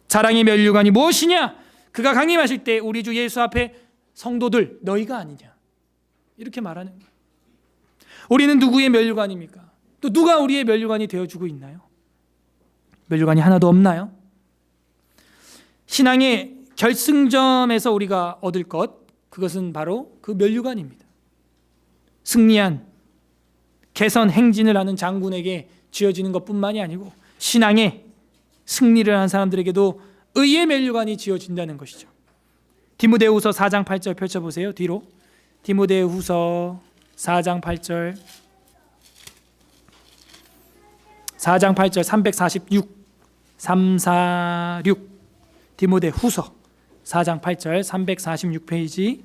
자랑의 면류관이 무엇이냐? 그가 강림하실 때 우리 주 예수 앞에 성도들 너희가 아니냐, 이렇게 말하는 거예요. 우리는 누구의 면류관입니까? 또 누가 우리의 면류관이 되어주고 있나요? 면류관이 하나도 없나요? 신앙의 결승점에서 우리가 얻을 것, 그것은 바로 그 면류관입니다. 승리한 개선 행진을 하는 장군에게 지어지는 것뿐만이 아니고 신앙의 승리를 한 사람들에게도 의의 면류관이 지어진다는 것이죠. 디모데후서 4장 8절 펼쳐보세요. 뒤로. 디모데후서 4장 8절, 4장 8절 346, 346 디모데 후서 4장 8절 346페이지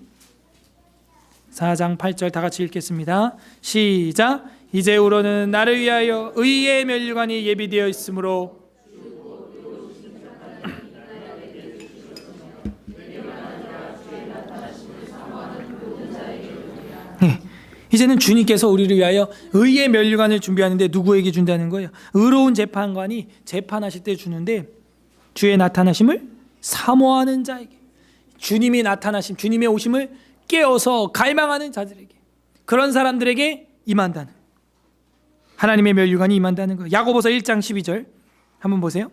4장 8절 다 같이 읽겠습니다. 시작. 이제후로는 나를 위하여 의의 면류관이 예비되어 있으므로 이제는 주님께서 우리를 위하여 의의 면류관을 준비하는데 누구에게 준다는 거예요? 의로운 재판관이 재판하실 때 주는데 주의 나타나심을 사모하는 자에게, 주님이 나타나심, 주님의 오심을 깨어서 갈망하는 자들에게, 그런 사람들에게 임한다는, 하나님의 면류관이 임한다는 거예요. 야고보서 1장 12절 한번 보세요.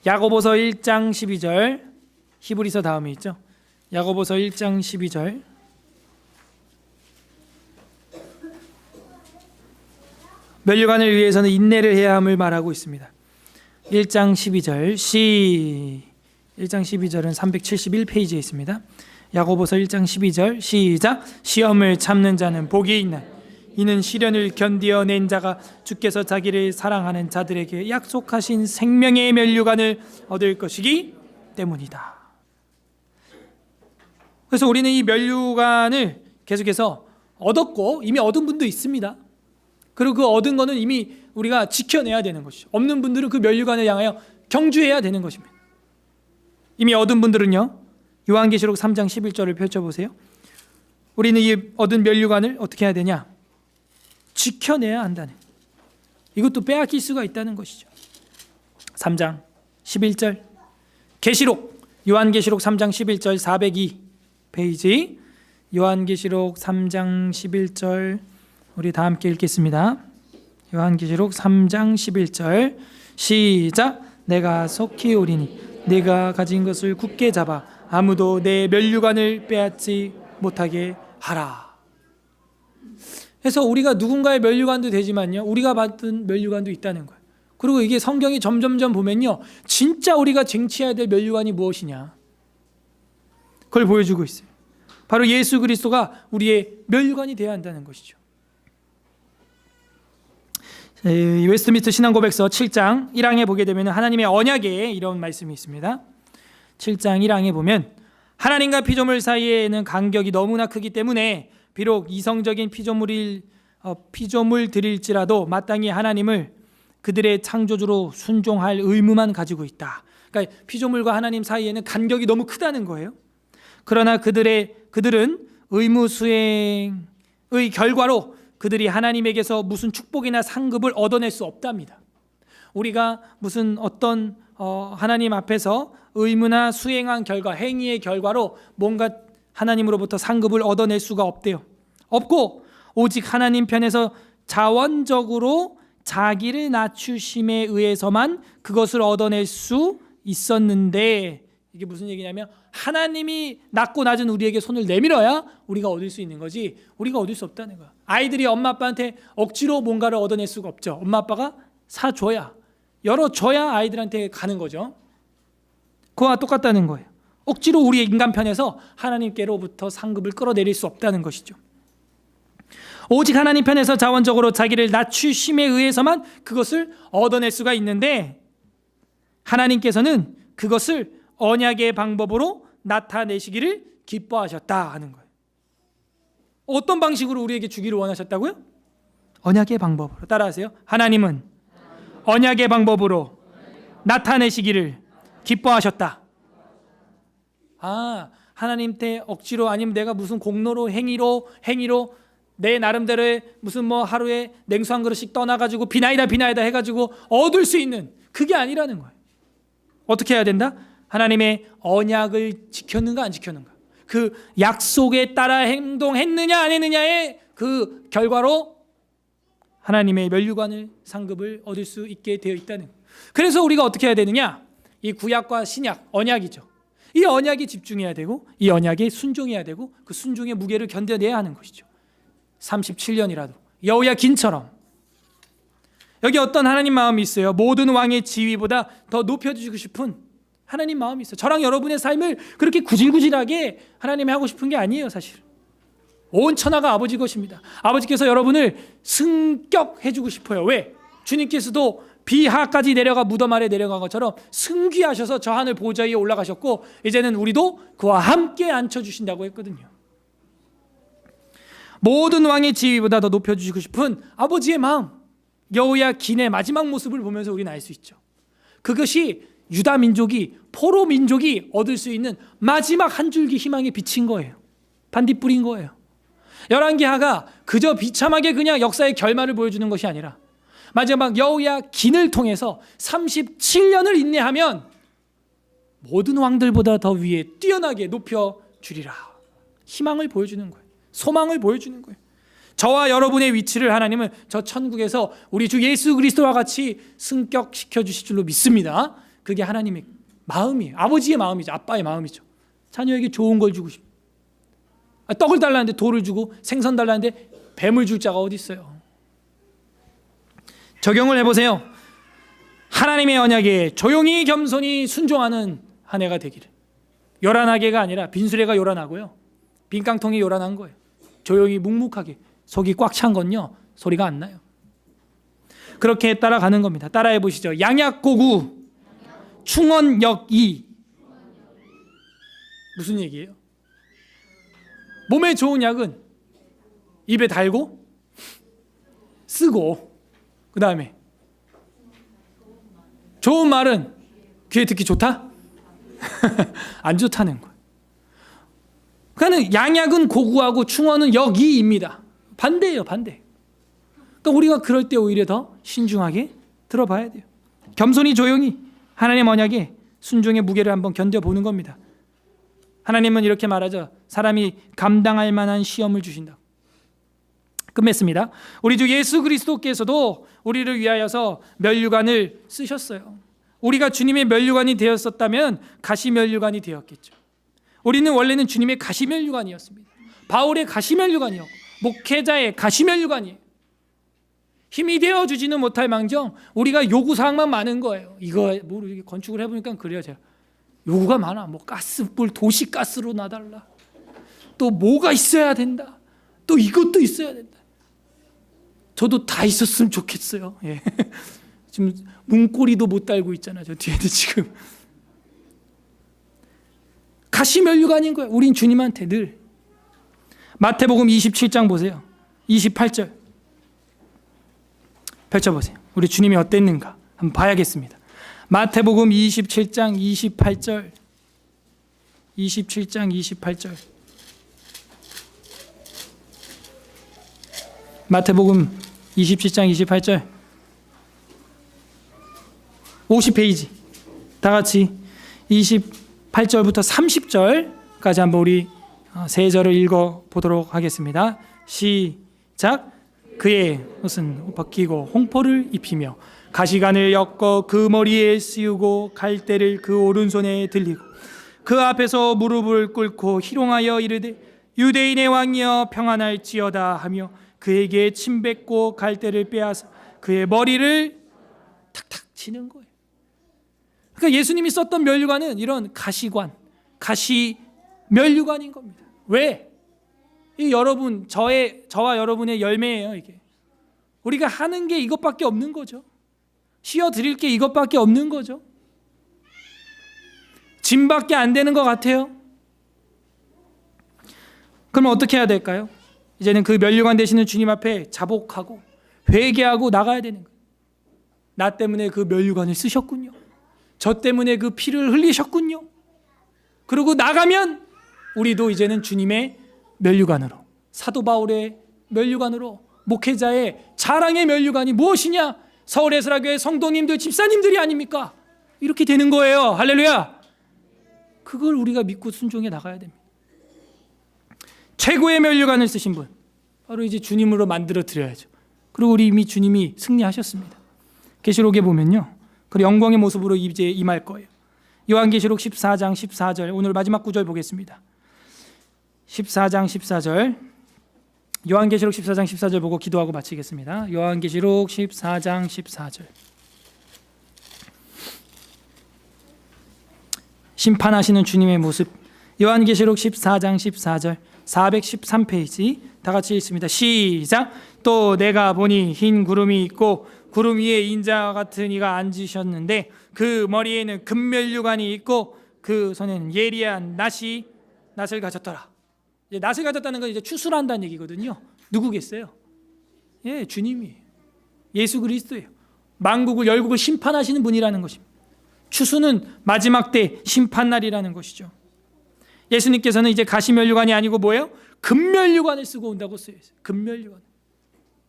야고보서 1장 12절, 히브리서 다음에 있죠. 야고보서 1장 12절. 면류관을 위해서는 인내를 해야 함을 말하고 있습니다. 1장 12절 1장 12절은 371페이지에 있습니다. 야고보서 1장 12절 시작. 시험을 참는 자는 복이 있나 이는 시련을 견디어낸 자가 주께서 자기를 사랑하는 자들에게 약속하신 생명의 면류관을 얻을 것이기 때문이다. 그래서 우리는 이 면류관을 계속해서 얻었고 이미 얻은 분도 있습니다. 그리고 그 얻은 거는 이미 우리가 지켜내야 되는 것이죠. 없는 분들은 그 면류관을 향하여 경주해야 되는 것입니다. 이미 얻은 분들은요, 요한계시록 3장 11절을 펼쳐보세요. 우리는 이 얻은 면류관을 어떻게 해야 되냐? 지켜내야 한다는, 이것도 빼앗길 수가 있다는 것이죠. 3장 11절 계시록, 요한계시록 3장 11절 402페이지, 요한계시록 3장 11절 우리 다 함께 읽겠습니다. 요한계시록 3장 11절 시작. 내가 속히 오리니 내가 가진 것을 굳게 잡아 아무도 내 면류관을 빼앗지 못하게 하라. 그래서 우리가 누군가의 면류관도 되지만요, 우리가 받은 면류관도 있다는 거예요. 그리고 이게 성경이 점점점 보면요, 진짜 우리가 쟁취해야 될 면류관이 무엇이냐, 그걸 보여주고 있어요. 바로 예수 그리스도가 우리의 면류관이 되어야 한다는 것이죠. 웨스트민스터 신앙고백서 7장 1항에 보게 되면 하나님의 언약에 이런 말씀이 있습니다. 7장 1항에 보면 하나님과 피조물 사이에는 간격이 너무나 크기 때문에 비록 이성적인 피조물들일지라도 마땅히 하나님을 그들의 창조주로 순종할 의무만 가지고 있다. 그러니까 피조물과 하나님 사이에는 간격이 너무 크다는 거예요. 그러나 그들은 의무 수행의 결과로 그들이 하나님에게서 무슨 축복이나 상급을 얻어낼 수 없답니다. 우리가 무슨 어떤 하나님 앞에서 의무나 수행한 결과, 행위의 결과로 뭔가 하나님으로부터 상급을 얻어낼 수가 없대요. 없고 오직 하나님 편에서 자원적으로 자기를 낮추심에 의해서만 그것을 얻어낼 수 있었는데, 이게 무슨 얘기냐면 하나님이 낮고 낮은 우리에게 손을 내밀어야 우리가 얻을 수 있는 거지, 우리가 얻을 수 없다는 거야. 아이들이 엄마 아빠한테 억지로 뭔가를 얻어낼 수가 없죠. 엄마 아빠가 사줘야, 열어줘야 아이들한테 가는 거죠. 그와 똑같다는 거예요. 억지로 우리 인간 편에서 하나님께로부터 상급을 끌어내릴 수 없다는 것이죠. 오직 하나님 편에서 자원적으로 자기를 낮추심에 의해서만 그것을 얻어낼 수가 있는데, 하나님께서는 그것을 언약의 방법으로 나타내시기를 기뻐하셨다 하는 거예요. 어떤 방식으로 우리에게 주기를 원하셨다고요? 언약의 방법으로. 따라하세요. 하나님은 언약의 방법으로 나타내시기를 기뻐하셨다. 하나님한테 억지로, 아니면 내가 무슨 공로로 행위로 내 나름대로의 무슨 하루에 냉수 한 그릇씩 떠나가지고 비나이다 해가지고 얻을 수 있는, 그게 아니라는 거예요. 어떻게 해야 된다? 하나님의 언약을 지켰는가 안 지켰는가, 그 약속에 따라 행동했느냐 안 했느냐의 그 결과로 하나님의 면류관을, 상급을 얻을 수 있게 되어 있다는 거예요. 그래서 우리가 어떻게 해야 되느냐? 이 구약과 신약, 언약이죠. 이 언약에 집중해야 되고 이 언약에 순종해야 되고 그 순종의 무게를 견뎌내야 하는 것이죠. 37년이라도 여호야긴처럼. 여기 어떤 하나님 마음이 있어요. 모든 왕의 지위보다 더 높여주시고 싶은 하나님 마음이 있어요. 저랑 여러분의 삶을 그렇게 구질구질하게 하나님이 하고 싶은 게 아니에요. 사실 온 천하가 아버지 것입니다. 아버지께서 여러분을 승격해주고 싶어요. 왜? 주님께서도 비하까지 내려가 무덤 아래 내려간 것처럼 승귀하셔서 저 하늘 보좌 위에 올라가셨고 이제는 우리도 그와 함께 앉혀주신다고 했거든요. 모든 왕의 지위보다 더 높여주시고 싶은 아버지의 마음, 여호야긴의 마지막 모습을 보면서 우리는 알 수 있죠. 그것이 유다 민족이, 포로 민족이 얻을 수 있는 마지막 한 줄기 희망의 빛인 거예요. 반딧불인 거예요. 열왕기하가 그저 비참하게 그냥 역사의 결말을 보여주는 것이 아니라 마지막 여호야긴을 통해서 37년을 인내하면 모든 왕들보다 더 위에 뛰어나게 높여주리라. 희망을 보여주는 거예요. 소망을 보여주는 거예요. 저와 여러분의 위치를 하나님은 저 천국에서 우리 주 예수 그리스도와 같이 승격시켜 주실 줄로 믿습니다. 그게 하나님의 마음이에요. 아버지의 마음이죠. 아빠의 마음이죠. 자녀에게 좋은 걸 주고 싶어. 떡을 달라는데 돌을 주고 생선 달라는데 뱀을 줄 자가 어디 있어요. 적용을 해보세요. 하나님의 언약에 조용히 겸손히 순종하는 한 해가 되기를. 요란하게가 아니라 빈수레가 요란하고요, 빈깡통이 요란한 거예요. 조용히 묵묵하게 속이 꽉 찬 건요 소리가 안 나요. 그렇게 따라가는 겁니다. 따라해 보시죠. 양약고구 충언역이. 무슨 얘기예요? 몸에 좋은 약은 입에 달고 쓰고, 그 다음에 좋은 말은 귀에 듣기 좋다? 안 좋다는 거예요. 그러니까 양약은 고구하고 충언은 역이입니다. 반대예요, 반대. 그러니까 우리가 그럴 때 오히려 더 신중하게 들어봐야 돼요. 겸손히 조용히 하나님 언약에 순종의 무게를 한번 견뎌보는 겁니다. 하나님은 이렇게 말하죠. 사람이 감당할 만한 시험을 주신다. 끝맺습니다. 우리 주 예수 그리스도께서도 우리를 위하여서 면류관을 쓰셨어요. 우리가 주님의 면류관이 되었었다면 가시면류관이 되었겠죠. 우리는 원래는 주님의 가시면류관이었습니다. 바울의 가시면류관이었고 목회자의 가시면류관이에요. 힘이 되어주지는 못할 망정 우리가 요구사항만 많은 거예요. 이거 뭐 이렇게 건축을 해보니까 그래요. 제가 요구가 많아. 뭐 가스불 도시가스로 놔달라. 또 뭐가 있어야 된다. 또 이것도 있어야 된다. 저도 다 있었으면 좋겠어요. 예. 지금 문고리도 못 달고 있잖아요. 저 뒤에도 지금. 가시면류관인 거예요. 우린 주님한테 늘. 마태복음 27장 보세요. 28절 펼쳐보세요. 우리 주님이 어땠는가 한번 봐야겠습니다. 마태복음 27장 28절 27장 28절 마태복음 27장 28절 50페이지 다 같이 28절부터 30절까지 한번 우리 세 절을 읽어보도록 하겠습니다. 시작. 그의 옷은 벗기고 홍포를 입히며 가시관을 엮어 그 머리에 씌우고 갈대를 그 오른손에 들리고 그 앞에서 무릎을 꿇고 희롱하여 이르되 유대인의 왕이여 평안할지어다 하며 그에게 침 뱉고 갈대를 빼앗아 그의 머리를 탁탁 치는 거예요. 그러니까 예수님이 썼던 면류관은 이런 가시관, 가시면류관인 겁니다. 왜? 이 여러분, 저와 여러분의 열매예요. 이게 우리가 하는 게 이것밖에 없는 거죠. 씌워 드릴 게 이것밖에 없는 거죠. 짐밖에 안 되는 것 같아요. 그러면 어떻게 해야 될까요? 이제는 그 면류관 되시는 주님 앞에 자복하고 회개하고 나가야 되는 거예요. 나 때문에 그 면류관을 쓰셨군요. 저 때문에 그 피를 흘리셨군요. 그리고 나가면 우리도 이제는 주님의 면류관으로, 사도 바울의 면류관으로, 목회자의 자랑의 면류관이 무엇이냐? 서울예술학교의 성도님들, 집사님들이 아닙니까? 이렇게 되는 거예요. 할렐루야. 그걸 우리가 믿고 순종해 나가야 됩니다. 최고의 면류관을 쓰신 분 바로 이제 주님으로 만들어 드려야죠. 그리고 우리 이미 주님이 승리하셨습니다. 계시록에 보면요, 그 영광의 모습으로 이제 임할 거예요. 요한계시록 14장 14절 오늘 마지막 구절 보겠습니다. 14장 14절 요한계시록 14장 14절 보고 기도하고 마치겠습니다. 요한계시록 14장 14절 심판하시는 주님의 모습. 요한계시록 14장 14절 413페이지 다 같이 읽습니다. 시작. 또 내가 보니 흰 구름이 있고 구름 위에 인자 같은 이가 앉으셨는데 그 머리에는 금면류관이 있고 그 손에는 예리한 낫을 가졌더라. 이제 낫을 가졌다는 건 이제 추수한다는 얘기거든요. 누구겠어요? 예, 주님이에요. 예수 그리스도예요. 만국을 열국을 심판하시는 분이라는 것입니다. 추수는 마지막 때 심판날이라는 것이죠. 예수님께서는 이제 가시면류관이 아니고 뭐예요? 금면류관을 쓰고 온다고 쓰여 있어요. 금면류관.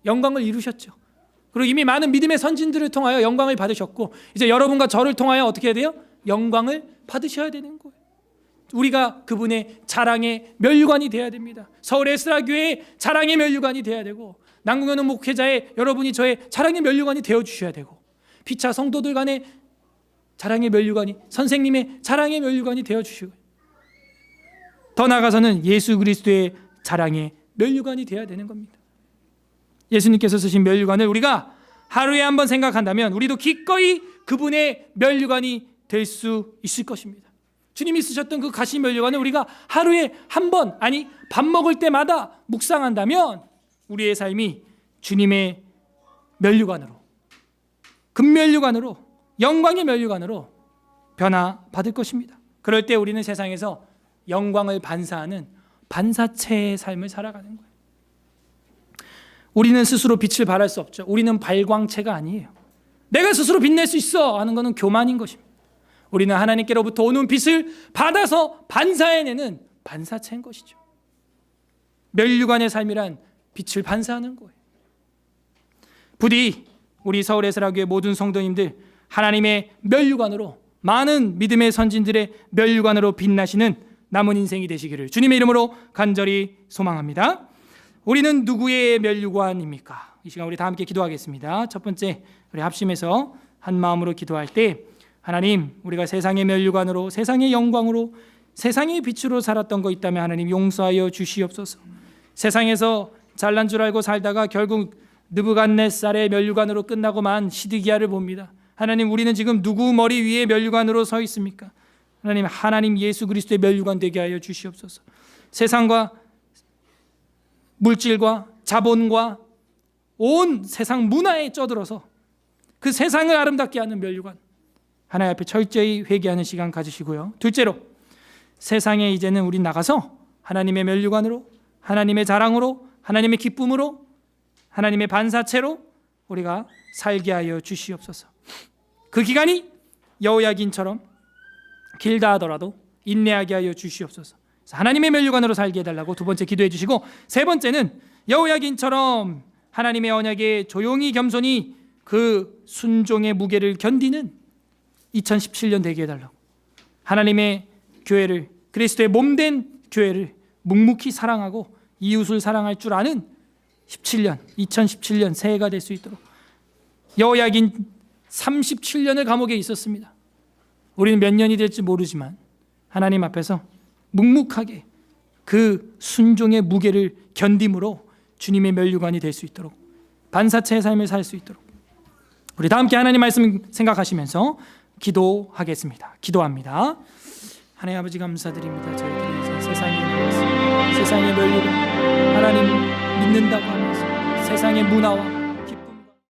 영광을 이루셨죠. 그리고 이미 많은 믿음의 선진들을 통하여 영광을 받으셨고 이제 여러분과 저를 통하여 어떻게 해야 돼요? 영광을 받으셔야 되는 거예요. 우리가 그분의 자랑의 면류관이 되어야 됩니다. 서울 에스라 교회의 자랑의 면류관이 되어야 되고 남궁현은 목회자의 여러분이 저의 자랑의 면류관이 되어주셔야 되고 피차 성도들 간의 자랑의 면류관이 선생님의 자랑의 면류관이 되어주시고 더 나아가서는 예수 그리스도의 자랑의 면류관이 되어야 되는 겁니다. 예수님께서 쓰신 면류관을 우리가 하루에 한번 생각한다면 우리도 기꺼이 그분의 면류관이 될 수 있을 것입니다. 주님이 쓰셨던 그 가시 면류관을 우리가 하루에 한 번, 아니 밥 먹을 때마다 묵상한다면 우리의 삶이 주님의 면류관으로, 금면류관으로, 영광의 면류관으로 변화받을 것입니다. 그럴 때 우리는 세상에서 영광을 반사하는 반사체의 삶을 살아가는 거예요. 우리는 스스로 빛을 발할 수 없죠. 우리는 발광체가 아니에요. 내가 스스로 빛낼 수 있어 하는 것은 교만인 것입니다. 우리는 하나님께로부터 오는 빛을 받아서 반사해내는 반사체인 것이죠. 면류관의 삶이란 빛을 반사하는 거예요. 부디 우리 서울 에스라교회 모든 성도님들 하나님의 면류관으로 많은 믿음의 선진들의 면류관으로 빛나시는 남은 인생이 되시기를 주님의 이름으로 간절히 소망합니다. 우리는 누구의 면류관입니까? 이 시간 우리 다 함께 기도하겠습니다. 첫 번째 우리 합심해서 한 마음으로 기도할 때 하나님 우리가 세상의 면류관으로 세상의 영광으로 세상의 빛으로 살았던 거 있다면 하나님 용서하여 주시옵소서. 세상에서 잘난 줄 알고 살다가 결국 느부갓네살의 면류관으로 끝나고만 시드기야를 봅니다. 하나님 우리는 지금 누구 머리 위에 면류관으로 서 있습니까? 하나님 예수 그리스도의 면류관 되게 하여 주시옵소서. 세상과 물질과 자본과 온 세상 문화에 쩌들어서 그 세상을 아름답게 하는 면류관 하나님 앞에 철저히 회개하는 시간 가지시고요. 둘째로 세상에 이제는 우리 나가서 하나님의 면류관으로 하나님의 자랑으로 하나님의 기쁨으로 하나님의 반사체로 우리가 살게 하여 주시옵소서. 그 기간이 여호야긴처럼 길다 하더라도 인내하게 하여 주시옵소서. 하나님의 면류관으로 살게 해달라고 두 번째 기도해 주시고 세 번째는 여호야긴처럼 하나님의 언약에 조용히 겸손히 그 순종의 무게를 견디는 2017년 되게 해달라고 하나님의 교회를 그리스도의 몸된 교회를 묵묵히 사랑하고 이웃을 사랑할 줄 아는 2017년 새해가 될 수 있도록 여호야긴 37년을 감옥에 있었습니다. 우리는 몇 년이 될지 모르지만 하나님 앞에서 묵묵하게 그 순종의 무게를 견딤으로 주님의 면류관이 될 수 있도록 반사체의 삶을 살 수 있도록 우리 다 함께 하나님 말씀 생각하시면서 기도하겠습니다. 기도합니다. 하나님 아버지 감사드립니다. 저희들이 이제 세상에 나와서 세상의 면류관 하나님 믿는다고 하면서 세상의 문화와